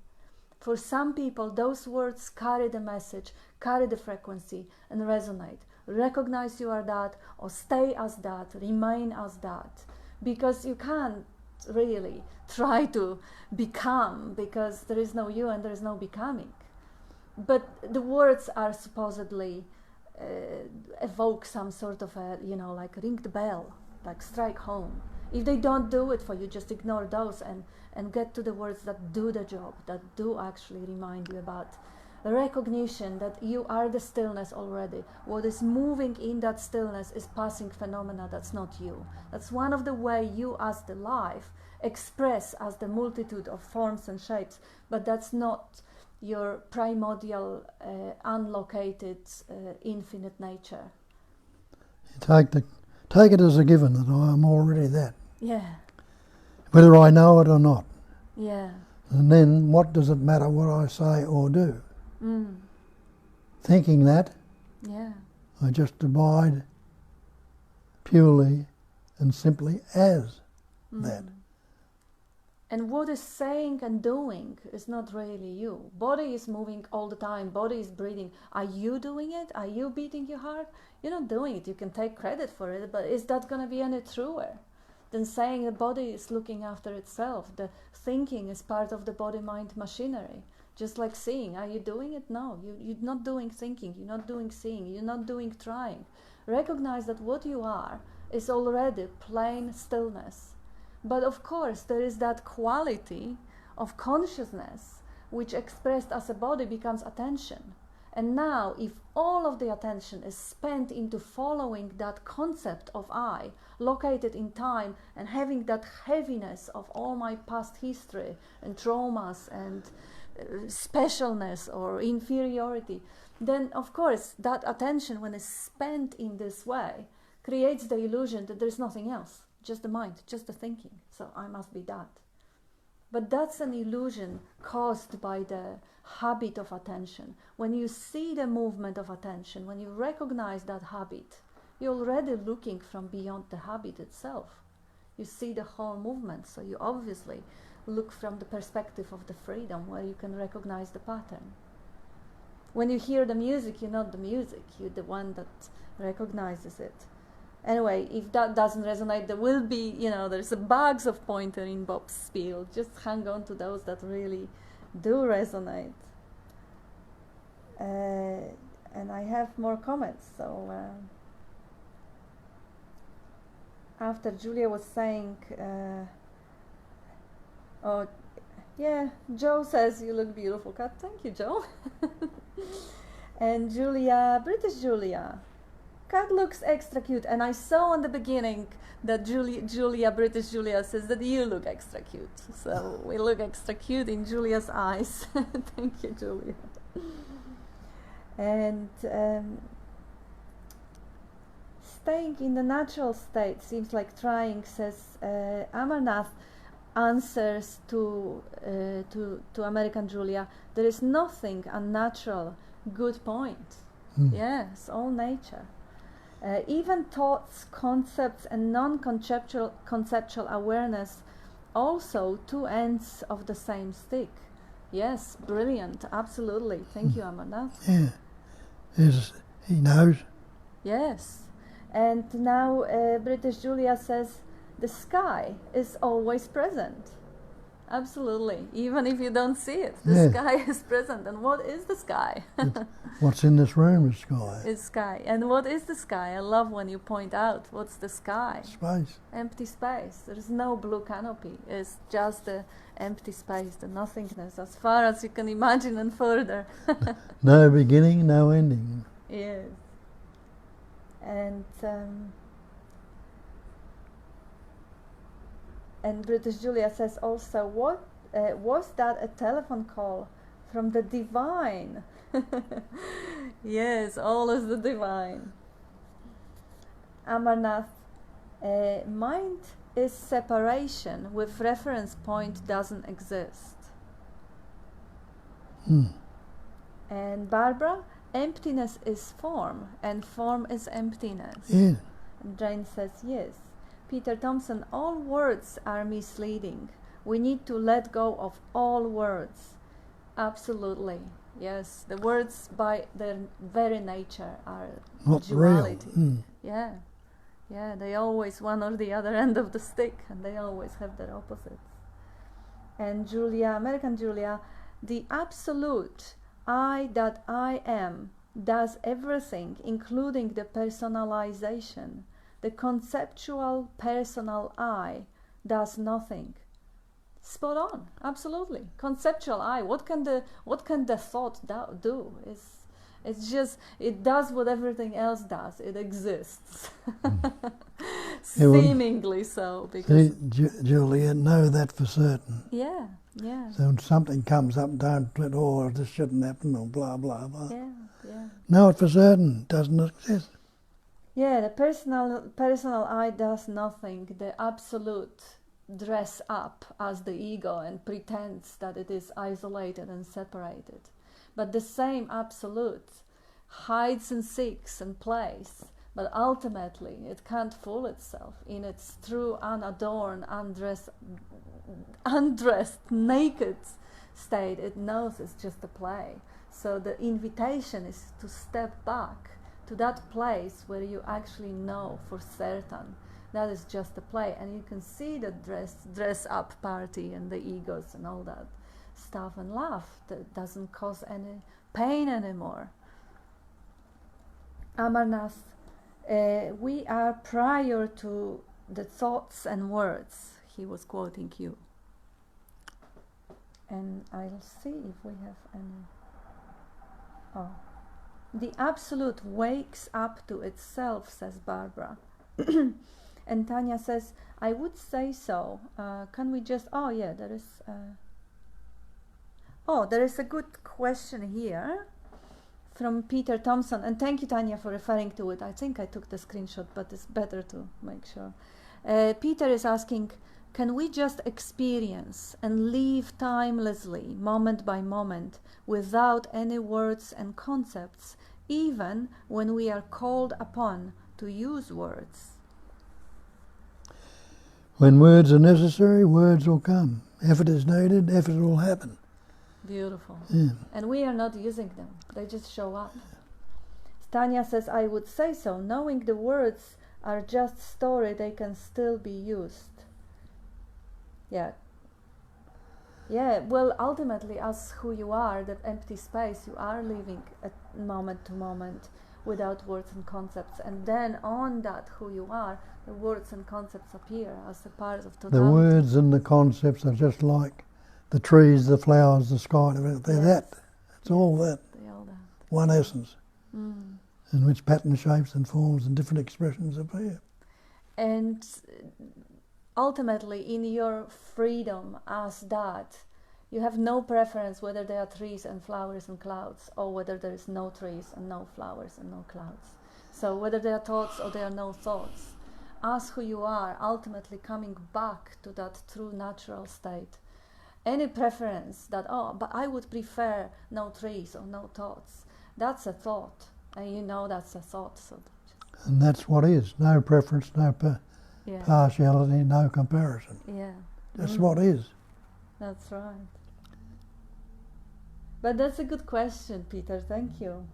For some people, those words carry the message, carry the frequency, and resonate. Recognize you are that, or stay as that, remain as that. Because you can't really try to become, because there is no you and there is no becoming. But the words are supposedly evoke some sort of a, like ring the bell, like strike home. If they don't do it for you, just ignore those and get to the words that do the job, that do actually remind you about the recognition that you are the stillness already. What is moving in that stillness is passing phenomena, that's not you. That's one of the way you as the life express as the multitude of forms and shapes, but that's not your primordial, unlocated, infinite nature. Take it as a given that I am already that. Yeah. Whether I know it or not. Yeah. And then what does it matter what I say or do? Thinking that, yeah, I just abide purely and simply as that. And what is saying and doing is not really you. Body is moving all the time, body is breathing. Are you doing it? Are you beating your heart? You're not doing it. You can take credit for it, but is that going to be any truer than saying the body is looking after itself? The thinking is part of the body-mind machinery. Just like seeing, are you doing it? No, you're not doing thinking, you're not doing seeing, you're not doing trying. Recognize that what you are is already plain stillness. But of course, there is that quality of consciousness which expressed as a body becomes attention. And now, if all of the attention is spent into following that concept of I, located in time and having that heaviness of all my past history and traumas and specialness or inferiority, then of course that attention, when it's spent in this way, creates the illusion that there's nothing else, just the mind, just the thinking, so I must be that. But that's an illusion caused by the habit of attention. When you see the movement of attention, when you recognize that habit, you're already looking from beyond the habit itself. You see the whole movement, so you obviously look from the perspective of the freedom, where you can recognize the pattern. When you hear the music, you're not the music, you're the one that recognizes it. Anyway, if that doesn't resonate, there will be, there's a bags of pointer in Bob's spiel. Just hang on to those that really do resonate. And I have more comments. So after Julia was saying, oh yeah, Joe says you look beautiful, Kat. Thank you, Joe. And Julia, British Julia, Kat looks extra cute. And I saw in the beginning that Julia, British Julia says that you look extra cute. So we look extra cute in Julia's eyes. Thank you, Julia. And staying in the natural state seems like trying, says Amarnath, answers to American Julia. There is nothing unnatural. Good point. Yes, all nature. Even thoughts, concepts, and conceptual awareness, also two ends of the same stick. Yes, brilliant, absolutely. Thank you, Amarnath. Yeah, he knows. Yes, and now British Julia says the sky is always present. Absolutely, even if you don't see it, the sky is present. And what is the sky? What's in this room is sky. It's sky. And what is the sky? I love when you point out what's the sky. Space. Empty space. There is no blue canopy. It's just the empty space, the nothingness, as far as you can imagine and further. No beginning, no ending. Yes. And British Julia says also, what was that a telephone call from the divine? Yes, all is the divine. Amarnath, mind is separation with reference point doesn't exist. And Barbara, emptiness is form and form is emptiness. Yeah. And Jane says yes. Peter Thompson, all words are misleading. We need to let go of all words. Absolutely. Yes, the words by their very nature are not duality. Real. Yeah, they always one or the other end of the stick, and they always have their opposites. And Julia, American Julia, the absolute I that I am does everything, including the personalization. The conceptual personal I does nothing. Spot on, absolutely. Conceptual I. What can the thought do? It's just it does what everything else does. It exists, seemingly so. Because Julia, know that for certain. Yeah. So when something comes up, don't this shouldn't happen, or blah blah blah. Yeah. Know it for certain. Doesn't exist. Yeah, the personal I does nothing. The absolute dress up as the ego and pretends that it is isolated and separated. But the same absolute hides and seeks and plays, but ultimately it can't fool itself in its true unadorned, undressed, naked state. It knows it's just a play. So the invitation is to step back to that place where you actually know for certain that is just a play, and you can see the dress up party and the egos and all that stuff and laugh. That doesn't cause any pain anymore. Amarnath, we are prior to the thoughts and words. He was quoting you. And I'll see if we have any. Oh. The absolute wakes up to itself, says Barbara. And Tanya says, I would say so. Can we just... Oh, yeah, there is... there is a good question here from Peter Thompson. And thank you, Tanya, for referring to it. I think I took the screenshot, but it's better to make sure. Peter is asking, can we just experience and live timelessly, moment by moment, without any words and concepts, even when we are called upon to use words? When words are necessary, words will come. Effort is needed, effort will happen. Beautiful. Yeah. And we are not using them. They just show up. Tanya says, I would say so. Knowing the words are just story, they can still be used. Yeah. Yeah, well, ultimately, as who you are, that empty space, you are living at moment to moment without words and concepts. And then on that who you are, the words and concepts appear as a part of totality. The words and the concepts are just like the trees, the flowers, the sky. They're Yes. that. It's all that. They all that. One essence. Mm. In which pattern, shapes and forms and different expressions appear. And ultimately, in your freedom as that, you have no preference whether there are trees and flowers and clouds, or whether there is no trees and no flowers and no clouds. So whether there are thoughts or there are no thoughts, as who you are, ultimately coming back to that true natural state. Any preference that, oh, but I would prefer no trees or no thoughts, that's a thought. And you know that's a thought. So And that's what is. No preference, no yeah. partiality, no comparison. Yeah. That's what is. That's right. But that's a good question, Peter. Thank you.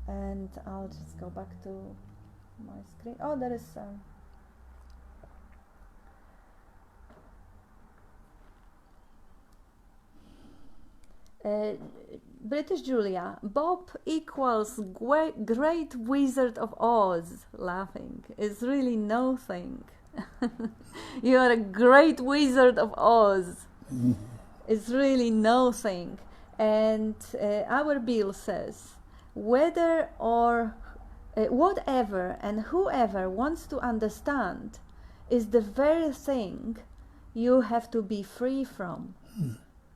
And I'll just go back to my screen. Oh, there is British Julia. Bob equals great Wizard of Oz. Laughing is really nothing. You are a great Wizard of Oz. It's really nothing. And our Bill says, whether or whatever and whoever wants to understand is the very thing you have to be free from.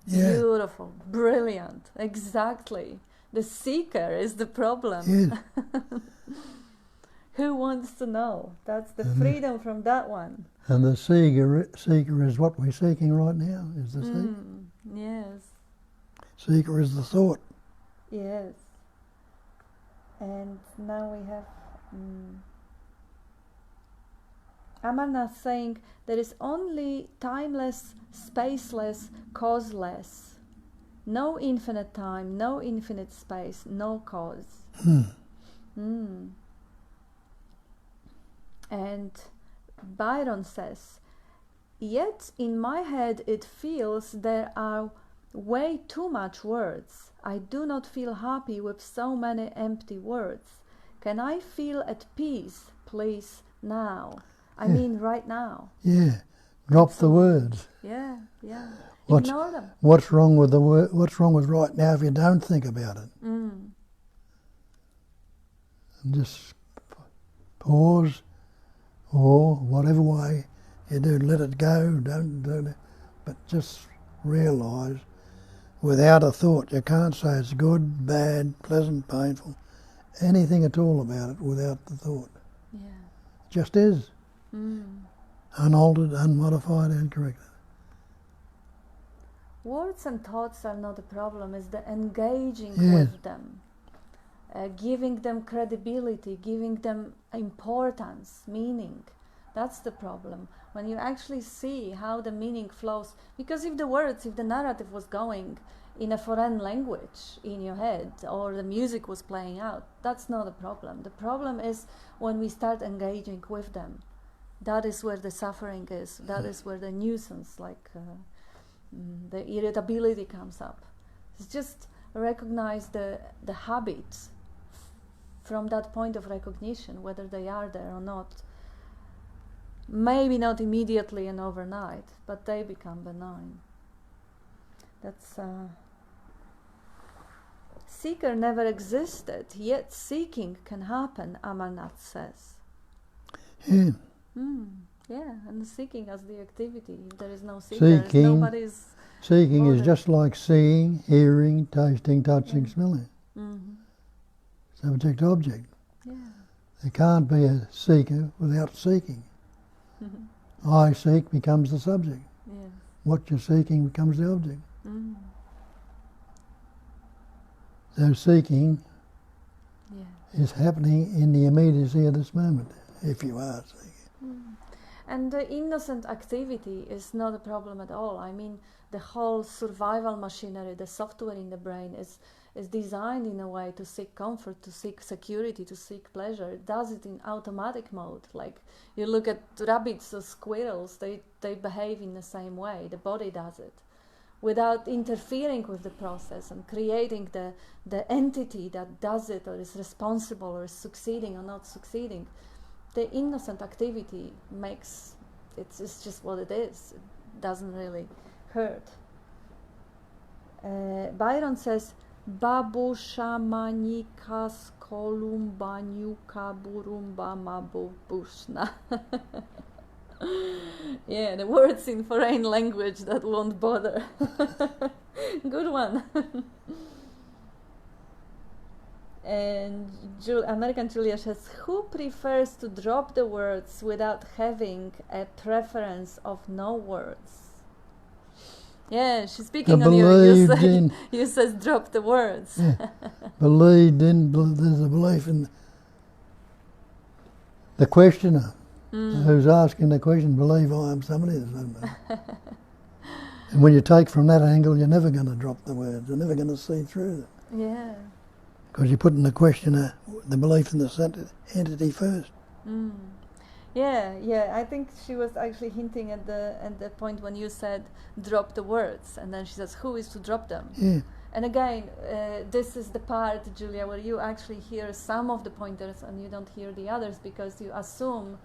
Yeah. Beautiful, brilliant, exactly. The seeker is the problem. Yeah. Who wants to know? That's the freedom from that one. And the seeker is what we're seeking right now, is the seeker. Yes. Seeker is the thought. Yes. And now we have Amarnath saying there is only timeless, spaceless, causeless. No infinite time, no infinite space, no cause. And Byron says, yet in my head it feels there are way too much words. I do not feel happy with so many empty words. Can I feel at peace, please, now? I mean right now. Yeah. Drop the words. Yeah, yeah. What's, Ignore them. What's wrong with the word? What's wrong with right now if you don't think about it? Mm. And just pause, or whatever way you do, let it go. Don't do it, but just realise, without a thought, you can't say it's good, bad, pleasant, painful, anything at all about it without the thought. Yeah. It just is. Unaltered, unmodified, uncorrected. Words and thoughts are not a problem, it's the engaging Yes. with them. Giving them credibility, giving them importance, meaning. That's the problem. When you actually see how the meaning flows, because if the narrative was going in a foreign language in your head, or the music was playing out, that's not a problem. The problem is when we start engaging with them. That is where the suffering is. That is where the nuisance, like the irritability comes up. It's just recognize the habits from that point of recognition, whether they are there or not. Maybe not immediately and overnight, but they become benign. That's seeker never existed, yet seeking can happen, Amarnath says. Yeah. Yeah, and seeking as the activity. If there is no seeker, nobody's Seeking ordered. is just like seeing, hearing, tasting, touching, smelling. Subject, object. Yeah. There can't be a seeker without seeking. I seek becomes the subject. Yeah. What you're seeking becomes the object. So seeking is happening in the immediacy of this moment, if you are seeking. And the innocent activity is not a problem at all. I mean, the whole survival machinery, the software in the brain is designed in a way to seek comfort, to seek security, to seek pleasure. It does it in automatic mode. Like you look at rabbits or squirrels, they behave in the same way. The body does it without interfering with the process and creating the entity that does it or is responsible or is succeeding or not succeeding. The innocent activity makes it's just what it is. It doesn't really hurt. Byron says, Babu shamanikas kolumba nyuka burumba mabu bushna. Yeah, the words in foreign language that won't bother. Good one. And American Julia says, who prefers to drop the words without having a preference of no words? Yeah, she's speaking on you. You says drop the words. Yeah. Believed in, there's a belief in the questioner who's asking the question, believe I am somebody. And when you take from that angle, you're never going to drop the words. You're never going to see through them. Yeah. Because you're putting the questioner, the belief in the entity first. Yeah. I think she was actually hinting at the point when you said drop the words, and then she says, who is to drop them? Yeah. And again, this is the part, Julia, where you actually hear some of the pointers and you don't hear the others because you assume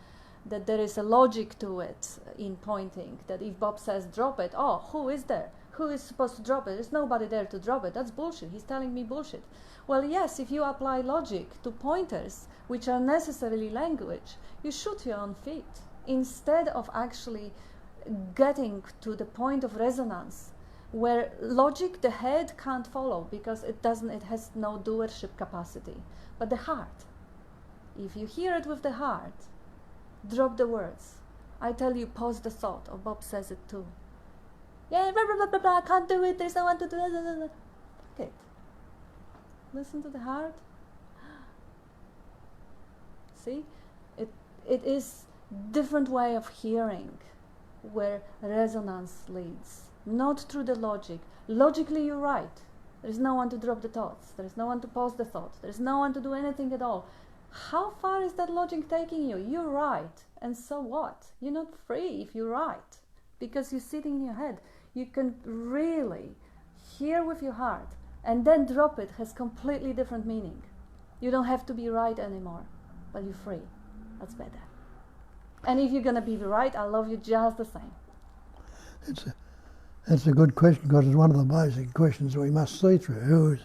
that there is a logic to it in pointing, that if Bob says drop it, who is there? Who is supposed to drop it? There's nobody there to drop it. That's bullshit. He's telling me bullshit. Well, yes, if you apply logic to pointers, which are necessarily language, you shoot your own feet instead of actually getting to the point of resonance where logic, the head can't follow because it has no doership capacity. But the heart, if you hear it with the heart, drop the words. I tell you, pause the thought, or Bob says it too. Yeah, blah, blah, blah, blah, blah, I can't do it, there's no one to do it. Okay. Listen to the heart. See? It is different way of hearing where resonance leads. Not through the logic. Logically you're right. There is no one to drop the thoughts. There is no one to pause the thought. There is no one to do anything at all. How far is that logic taking you? You're right. And so what? You're not free if you're right. Because you're sitting in your head. You can really hear with your heart and then drop it has completely different meaning. You don't have to be right anymore, but you're free. That's better. And if you're going to be right, I love you just the same. That's a good question because it's one of the basic questions we must see through.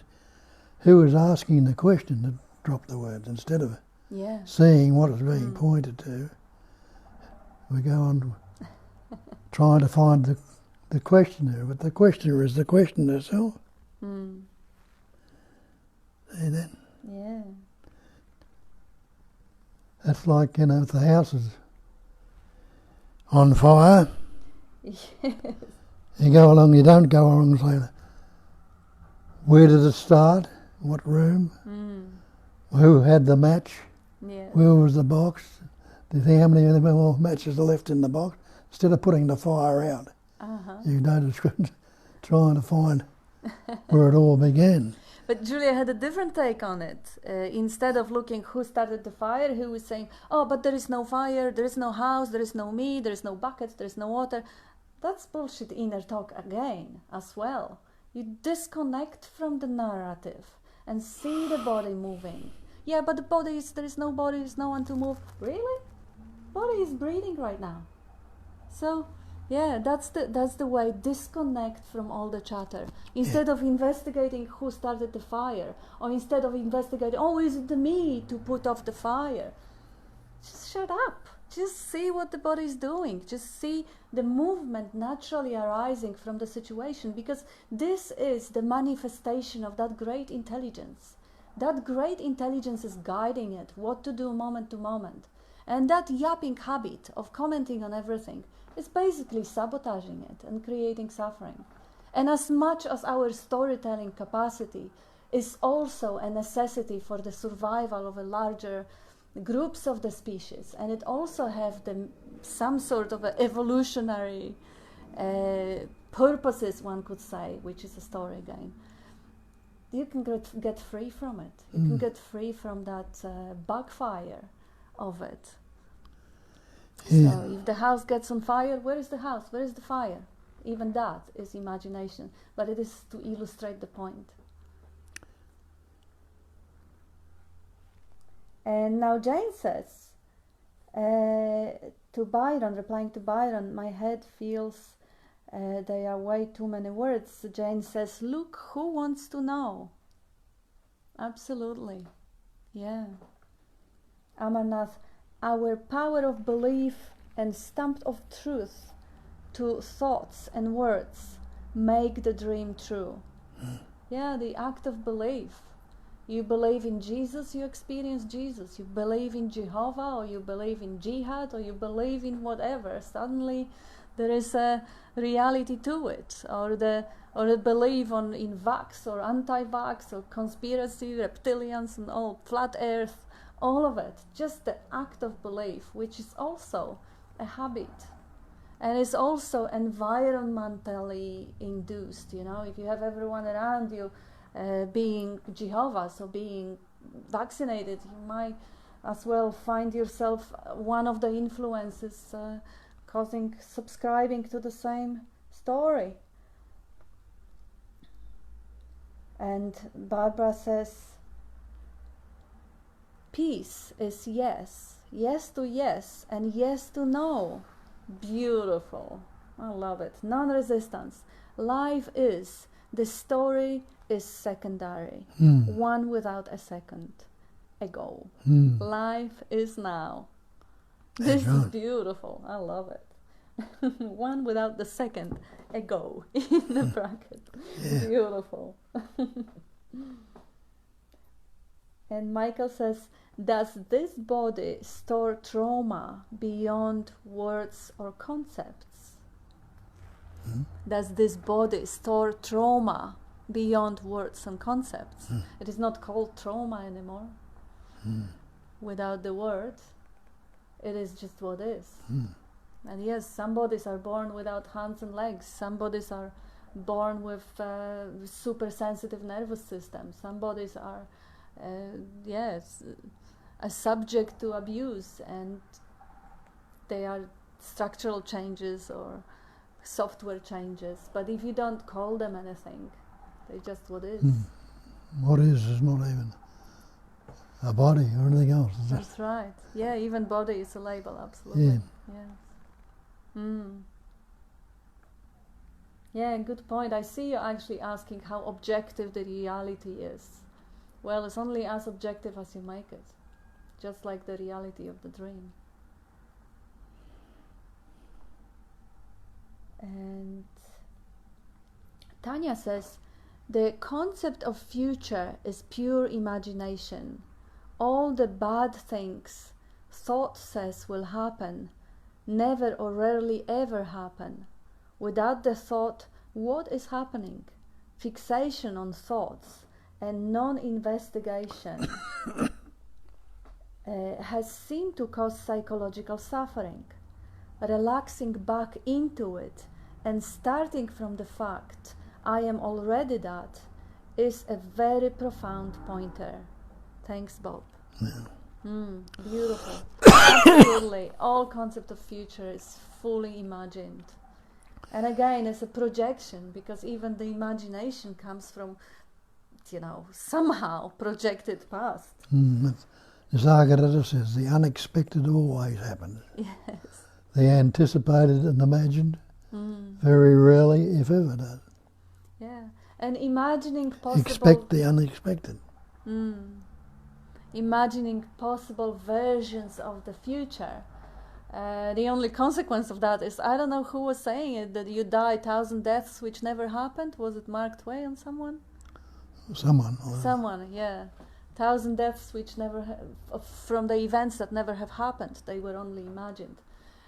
Who is asking the question to drop the words instead of seeing what is being pointed to? We go on trying to find the questioner, but the questioner is the question itself. See that? Yeah. That's like, if the house is on fire, Yes. you go along, you don't go along and say, where did it start? What room? Who had the match? Yeah. Where was the box? Do you think how many more matches are left in the box? Instead of putting the fire out, you don't trying to find where it all began. But Julia had a different take on it. Instead of looking who started the fire, who was saying, but there is no fire, there is no house, there is no me, there is no bucket, there is no water. That's bullshit inner talk again, as well. You disconnect from the narrative and see the body moving. Yeah, but the body there is no body, there is no one to move. Really? Body is breathing right now. So, yeah, that's the way. Disconnect from all the chatter. Instead of investigating who started the fire, or instead of investigating, is it the me to put off the fire? Just shut up. Just see what the body is doing. Just see the movement naturally arising from the situation, because this is the manifestation of that great intelligence. That great intelligence is guiding it, what to do moment to moment. And that yapping habit of commenting on everything is basically sabotaging it and creating suffering. And as much as our storytelling capacity is also a necessity for the survival of a larger groups of the species, and it also have the some sort of a evolutionary purposes, one could say, which is a story again, you can get free from it. You can get free from that backfire of it. Yeah. So if the house gets on fire, where is the house? Where is the fire? Even that is imagination, but it is to illustrate the point. And now Jane says to Byron, replying to Byron, my head feels they are way too many words. Jane says, look, who wants to know? Absolutely. Yeah. Amarnath, our power of belief and stamp of truth to thoughts and words make the dream true. Yeah, the act of belief. You believe in Jesus, you experience Jesus. You believe in Jehovah, or you believe in jihad, or you believe in whatever. Suddenly there is a reality to it. Or the belief in vax or anti-vax or conspiracy, reptilians and all, flat earth, all of it. Just the act of belief, which is also a habit. And is also environmentally induced, you know. If you have everyone around you being Jehovah's or being vaccinated, you might as well find yourself one of the influences subscribing to the same story. And Barbara says, peace is yes. Yes to yes and yes to no. Beautiful. I love it. Non-resistance. Life is. The story is secondary. One without a second ago. Life is now. This is beautiful. I love it. One without the second ago in the bracket. Yeah. Beautiful. And Michael says, does this body store trauma beyond words or concepts? Does this body store trauma beyond words and concepts? It is not called trauma anymore. Without the word, it is just what is. And yes, some bodies are born without hands and legs. Some bodies are born with super sensitive nervous system. Some bodies are a subject to abuse, and they are structural changes or software changes. But if you don't call them anything, they're just what is. What is not even a body or anything else. That's right. Yeah, even body is a label, absolutely. Yeah. Yeah, good point. I see you actually asking how objective the reality is. Well, it's only as objective as you make it, just like the reality of the dream. And Tanya says, the concept of future is pure imagination. All the bad things thought says will happen never or rarely ever happen. Without the thought, what is happening? Fixation on thoughts and non-investigation has seemed to cause psychological suffering. Relaxing back into it and starting from the fact I am already that is a very profound pointer. Thanks, Bob. Beautiful. Absolutely. All concept of future is fully imagined. And again, it's a projection, because even the imagination comes from, somehow projected past. As Agartha says, the unexpected always happens. Yes. The anticipated and imagined very rarely, if ever, does. Yeah. And imagining possible... Expect the unexpected. Imagining possible versions of the future. The only consequence of that is, I don't know who was saying it, that you die 1,000 deaths which never happened. Was it Mark Twain? Someone, yeah. 1,000 deaths which never from the events that never have happened. They were only imagined.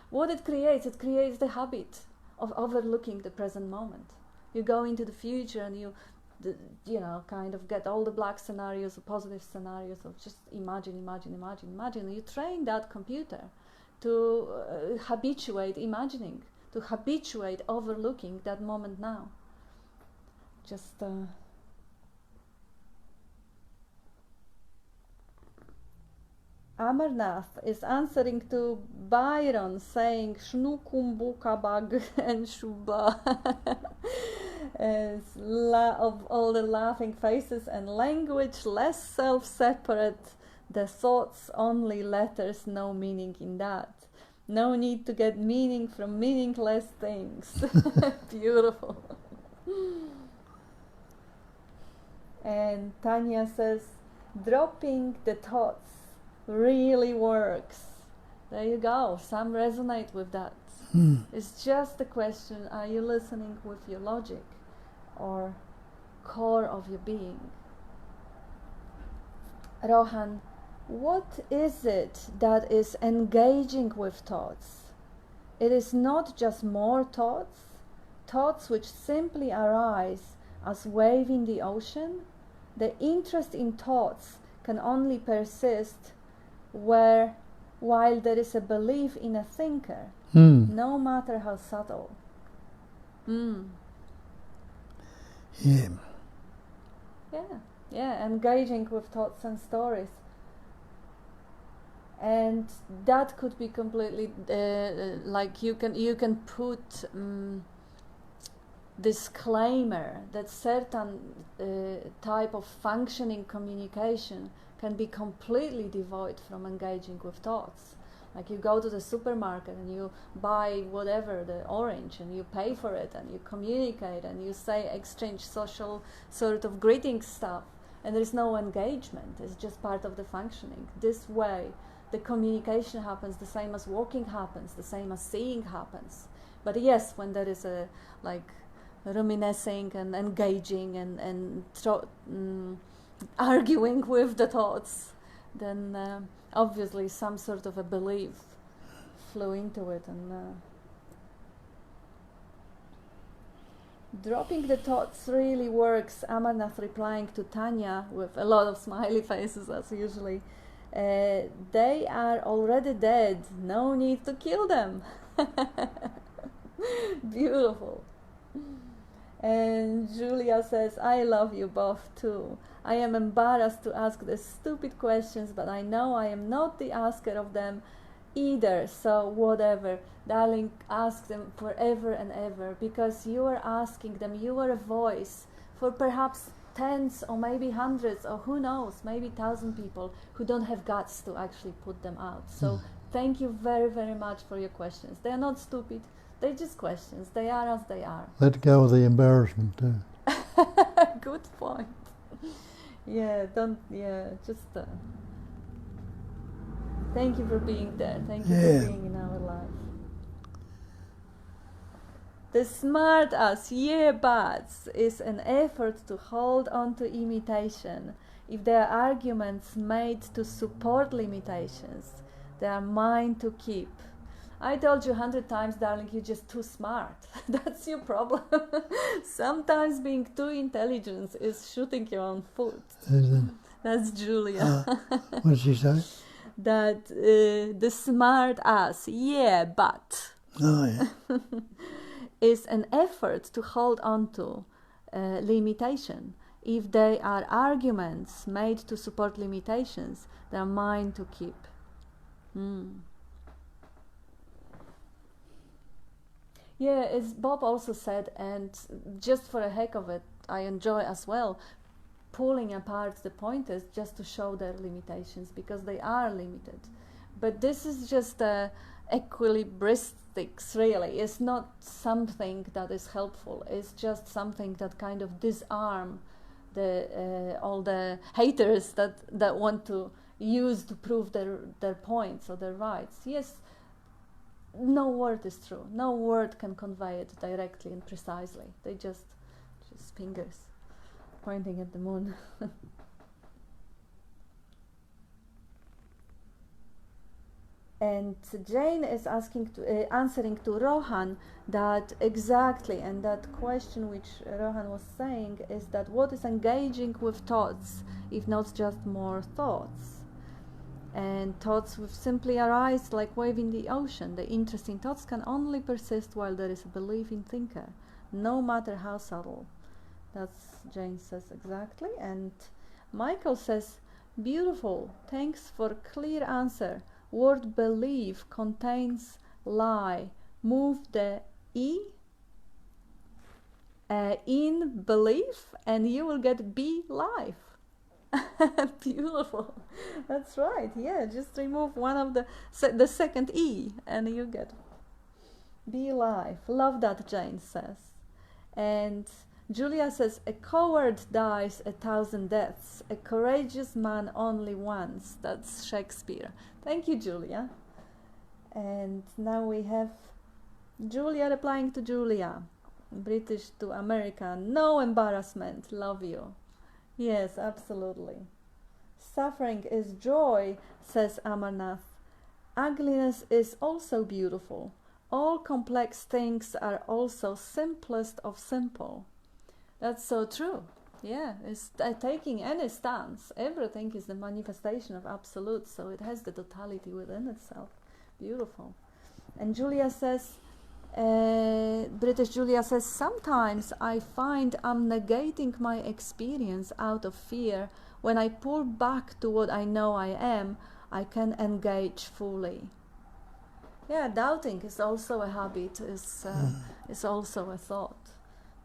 What it creates the habit of overlooking the present moment. You go into the future and you kind of get all the black scenarios or positive scenarios of just imagine. You train that computer to habituate imagining, to habituate overlooking that moment now. Just Amarnath is answering to Byron, saying Shnukumbukabag and Shuba of all the laughing faces and language less self-separate, the thoughts only letters, no meaning in that. No need to get meaning from meaningless things. Beautiful. And Tanya says, dropping the thoughts really works. There you go. Some resonate with that. It's just a question, are you listening with your logic or core of your being? Rohan, what is it that is engaging with thoughts? It is not just more thoughts, thoughts which simply arise as wave in the ocean. The interest in thoughts can only persist while there is a belief in a thinker, no matter how subtle. Yeah, engaging with thoughts and stories. And that could be completely like you can put disclaimer that certain type of functioning communication can be completely devoid from engaging with thoughts. Like you go to the supermarket and you buy whatever, the orange, and you pay for it and you communicate and you exchange social sort of greeting stuff, and there is no engagement. It's just part of the functioning. This way the communication happens the same as walking happens, the same as seeing happens. But yes, when there is a reminiscing and engaging and arguing with the thoughts, then obviously some sort of a belief flew into it. And dropping the thoughts really works. Amarnath replying to Tanya with a lot of smiley faces as usually. They are already dead, no need to kill them. Beautiful. And Julia says, I love you both too. I am embarrassed to ask the stupid questions, but I know I am not the asker of them either, so whatever. Darling, ask them forever and ever, because you are asking them, you are a voice for perhaps tens or maybe hundreds, or who knows, maybe 1,000 people who don't have guts to actually put them out. So thank you very, very much for your questions. They are not stupid. They're just questions. They are as they are. Let go of the embarrassment too. Good point. Just thank you for being there. Thank you for being in our life. The smart ass, but is an effort to hold on to imitation. If there are arguments made to support limitations, they are mine to keep. I told you 100 times, darling, you're just too smart. That's your problem. Sometimes being too intelligent is shooting your own foot. That's Julia. What did she say? That the smart ass, but is an effort to hold on to limitation. If they are arguments made to support limitations, they are mine to keep. Yeah, as Bob also said, and just for a heck of it, I enjoy as well pulling apart the pointers just to show their limitations, because they are limited. But this is just equilibristics, really. It's not something that is helpful. It's just something that kind of disarm all the haters that want to use to prove their points or their rights. Yes, no word is true. No word can convey it directly and precisely. They just fingers pointing at the moon. And Jane is answering to Rohan that exactly, and that question which Rohan was saying is that what is engaging with thoughts, if not just more thoughts? And thoughts will simply arise like wave in the ocean. The interesting thoughts can only persist while there is a believing thinker, no matter how subtle. That's Jane says exactly. And Michael says, beautiful, thanks for clear answer. Word believe contains lie. Move the E in belief and you will get be life. Beautiful. That's right. Yeah, just remove one of the second E and you get be life. Love that, Jane says. And Julia says, a coward dies 1,000 deaths, a courageous man only once. That's Shakespeare. Thank you, Julia. And now we have Julia replying to Julia. British to American. No embarrassment. Love you. Yes, absolutely. Suffering is joy, says Amarnath. Ugliness is also beautiful. All complex things are also simplest of simple. That's so true. Yeah, it's taking any stance. Everything is the manifestation of absolute, so it has the totality within itself. Beautiful. And Julia says, British Julia says, sometimes I find I'm negating my experience out of fear. When I pull back to what I know I am, I can engage fully. Yeah, doubting is also a habit, is also a thought.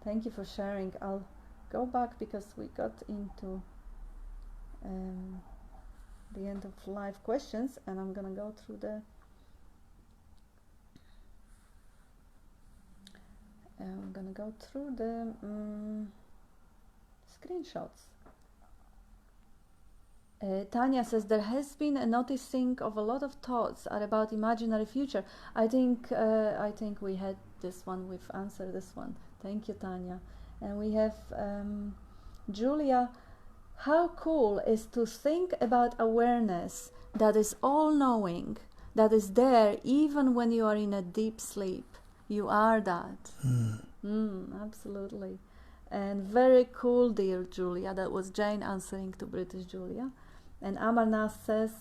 Thank you for sharing. I'll go back because we got into the end of live questions, and I'm gonna go through the screenshots. Tanya says there has been a noticing of a lot of thoughts are about imaginary future. I think we had this one. We've answered this one. Thank you, Tanya. And we have Julia. How cool is to think about awareness that is all-knowing, that is there even when you are in a deep sleep. You are that. Absolutely. And very cool, dear Julia. That was Jane answering to British Julia. And Amarnath says,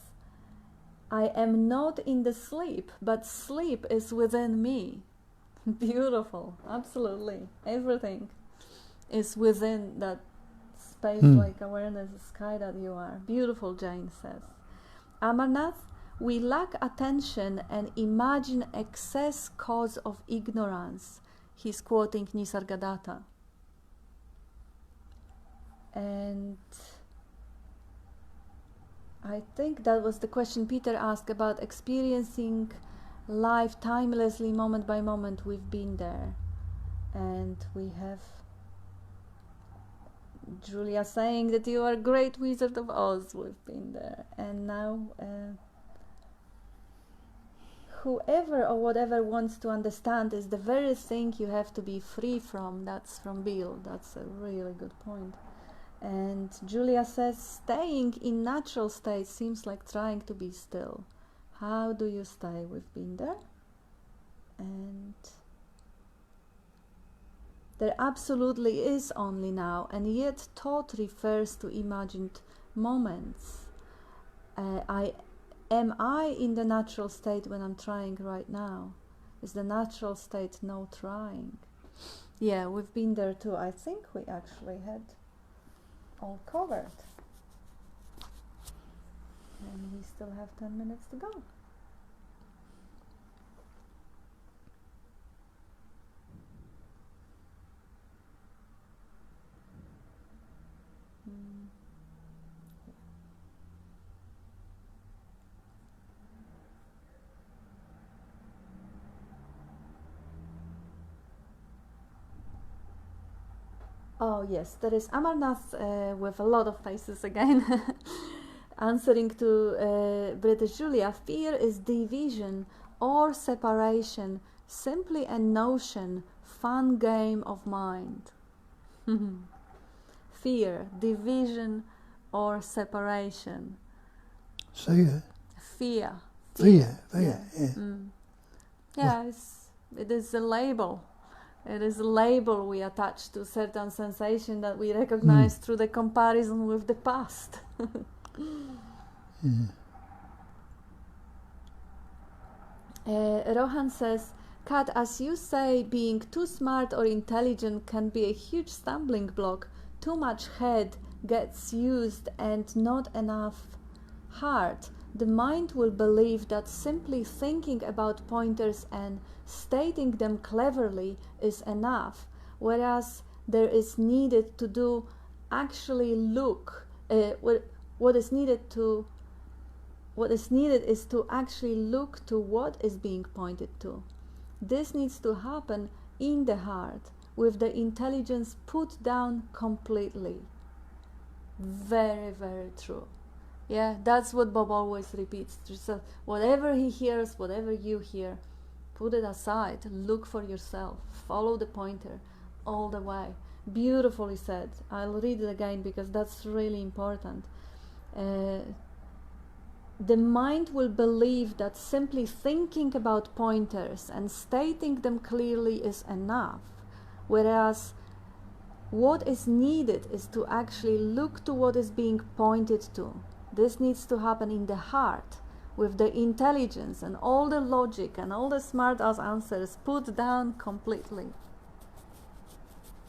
I am not in the sleep, but sleep is within me. Beautiful. Absolutely. Everything is within that space like awareness, sky that you are. Beautiful, Jane says. Amarnath, we lack attention and imagine excess cause of ignorance. He's quoting Nisargadatta. And I think that was the question Peter asked about experiencing life timelessly, moment by moment. We've been there. And we have Julia saying that you are a great Wizard of Oz. We've been there. And now whoever or whatever wants to understand is the very thing you have to be free from. That's from Bill. That's a really good point. And Julia says, staying in natural state seems like trying to be still. How do you stay? We've been there. And there absolutely is only now, and yet thought refers to imagined moments. Am I in the natural state when I'm trying right now? Is the natural state no trying? Yeah, we've been there too. I think we actually had all covered. And we still have 10 minutes to go. Oh yes, there is Amarnath with a lot of faces again. Answering to British Julia, fear is division or separation, simply a notion, fun game of mind. Fear, division or separation. Fear. Fear. Yeah. Yeah, it is a label. It is a label we attach to certain sensation that we recognize through the comparison with the past. Rohan says, Kat, as you say, being too smart or intelligent can be a huge stumbling block. Too much head gets used and not enough heart. The mind will believe that simply thinking about pointers and stating them cleverly is enough, whereas there is needed to do actually look. What is needed is to actually look to what is being pointed to. This needs to happen in the heart, with the intelligence put down completely. Very, very true. Yeah, that's what Bob always repeats. Just, whatever he hears, whatever you hear, put it aside. Look for yourself. Follow the pointer all the way. Beautifully said. I'll read it again because that's really important. The mind will believe that simply thinking about pointers and stating them clearly is enough, whereas what is needed is to actually look to what is being pointed to. This needs to happen in the heart, with the intelligence and all the logic and all the smart-ass answers put down completely.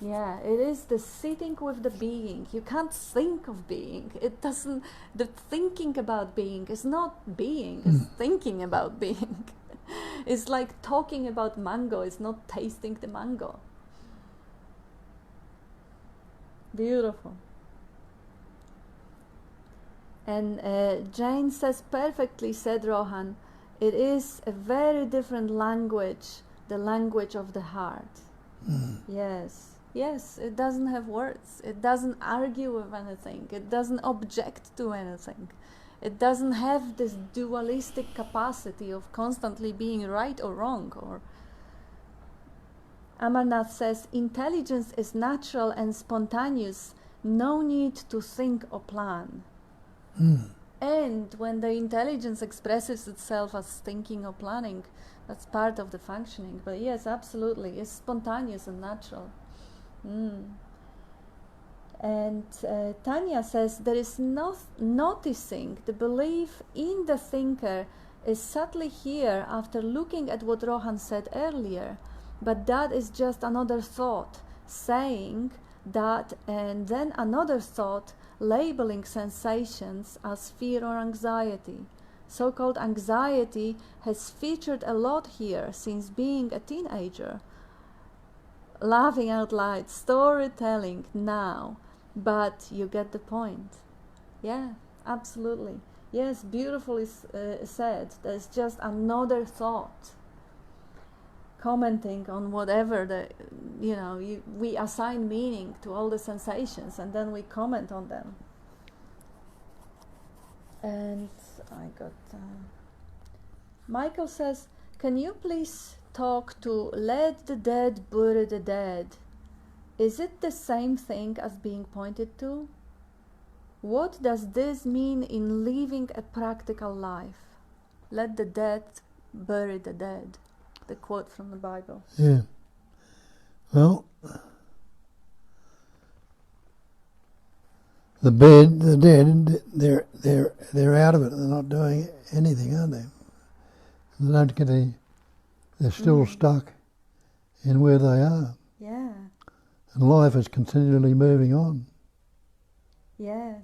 Yeah, it is the sitting with the being. You can't think of being. It doesn't. The thinking about being is not being. It's thinking about being. It's like talking about mango. It's not tasting the mango. Beautiful. And Jane says, perfectly said, Rohan. It is a very different language, the language of the heart. Yes. Yes, it doesn't have words. It doesn't argue with anything. It doesn't object to anything. It doesn't have this dualistic capacity of constantly being right or wrong. Or Amarnath says, intelligence is natural and spontaneous. No need to think or plan. And when the intelligence expresses itself as thinking or planning, that's part of the functioning. But yes, absolutely, it's spontaneous and natural. And Tanya says, there is no noticing the belief in the thinker is subtly here after looking at what Rohan said earlier, but that is just another thought saying that, and then another thought labeling sensations as fear or anxiety. So-called anxiety has featured a lot here since being a teenager. Laughing out loud, storytelling now, but you get the point. Yeah, absolutely. Yes, beautifully said. There's just another thought commenting on whatever we assign meaning to all the sensations and then we comment on them. And I got Michael says, can you please talk to let the dead bury the dead? Is it the same thing as being pointed to? What does this mean in living a practical life? Let the dead bury the dead. The quote from the Bible. Yeah. Well, the dead, they're out of it. They're not doing anything, are they? They don't get any. They're still stuck in where they are. Yeah. And life is continually moving on. Yes.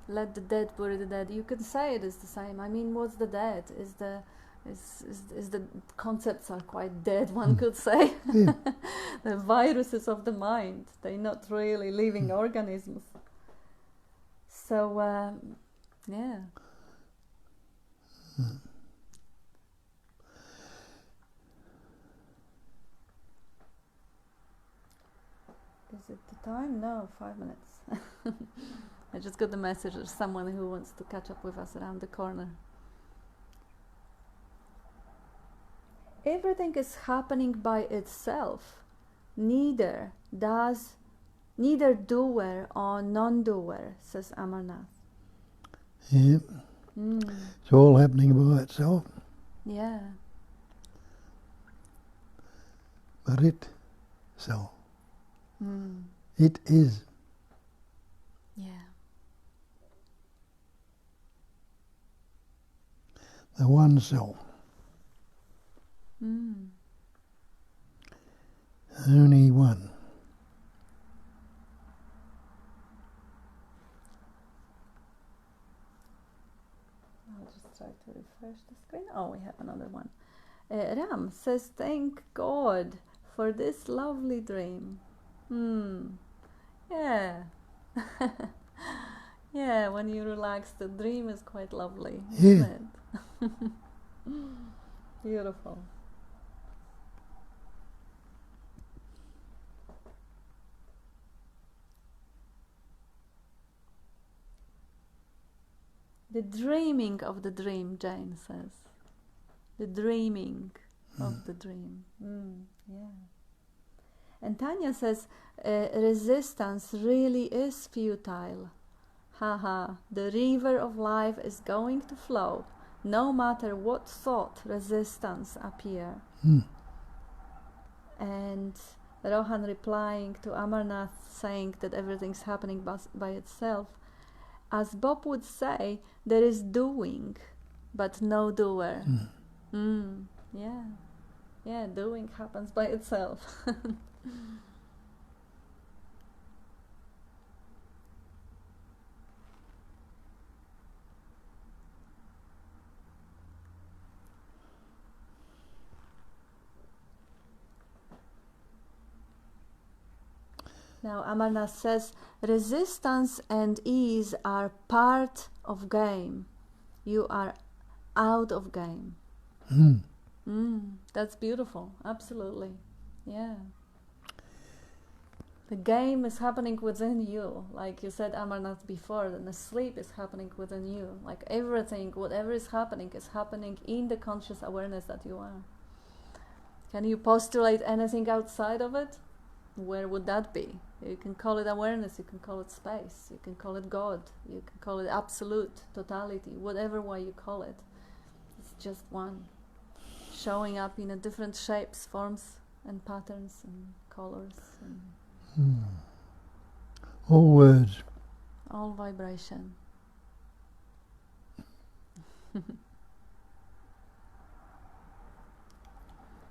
Let the dead bury the dead. You can say it is the same. I mean, what's the dead? Is the concepts are quite dead, one could say. Yeah. The viruses of the mind. They're not really living organisms. So, yeah. Is it the time? No, 5 minutes. I just got the message of someone who wants to catch up with us around the corner. Everything is happening by itself. Neither doer or non-doer, says Amarnath. Yeah. It's all happening by itself. Yeah. But itself. It is. Yeah. The one self. Only one. I'll just try to refresh the screen. Oh, we have another one. Ram says, thank God for this lovely dream. Yeah. Yeah, when you relax, the dream is quite lovely, isn't it? Beautiful. The dreaming of the dream, Jane says. The dreaming of the dream. Yeah. And Tanya says, resistance really is futile. Haha, the river of life is going to flow, no matter what thought resistance appear. And Rohan replying to Amarnath, saying that everything's happening by itself. As Bob would say, there is doing, but no doer. Yeah. Yeah, doing happens by itself. Now Amarnath says, resistance and ease are part of game. You are out of game. That's beautiful. Absolutely. Yeah. The game is happening within you. Like you said, Amarnath, before, then the sleep is happening within you. Like everything, whatever is happening in the conscious awareness that you are. Can you postulate anything outside of it? Where would that be? You can call it awareness, you can call it space, you can call it God, you can call it absolute, totality, whatever way you call it. It's just one, showing up in a different shapes, forms, and patterns, and colors. And all words. All vibration.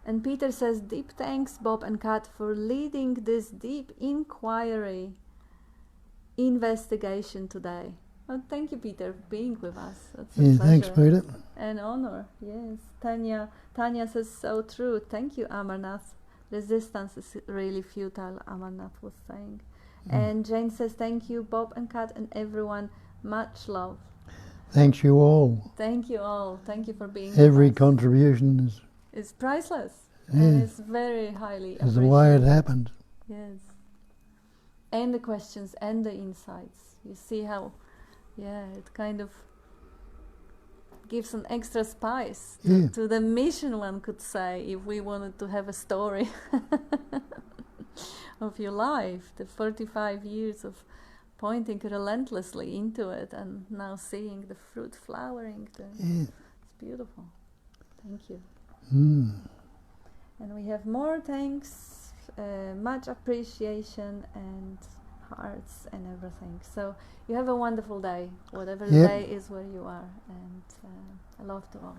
And Peter says, deep thanks, Bob and Kat, for leading this deep inquiry investigation today. Well, thank you, Peter, for being with us. That's a pleasure. Thanks, Peter. An honor, yes. Tanya says, so true. Thank you, Amarnath. Resistance is really futile, Amarnath was saying. And Jane says, thank you, Bob and Kat, and everyone. Much love. Thanks you all. Thank you all. Thank you for being Every with us. contribution is... It's priceless. And it's very highly appreciated. It's the way it happened. Yes. And the questions and the insights. You see how, it kind of gives an extra spice to the mission, one could say, if we wanted to have a story of your life, the 45 years of pointing relentlessly into it and now seeing the fruit flowering. It's beautiful. Thank you. And we have more thanks, much appreciation and hearts and everything. So you have a wonderful day, whatever the day is where you are, and love to all.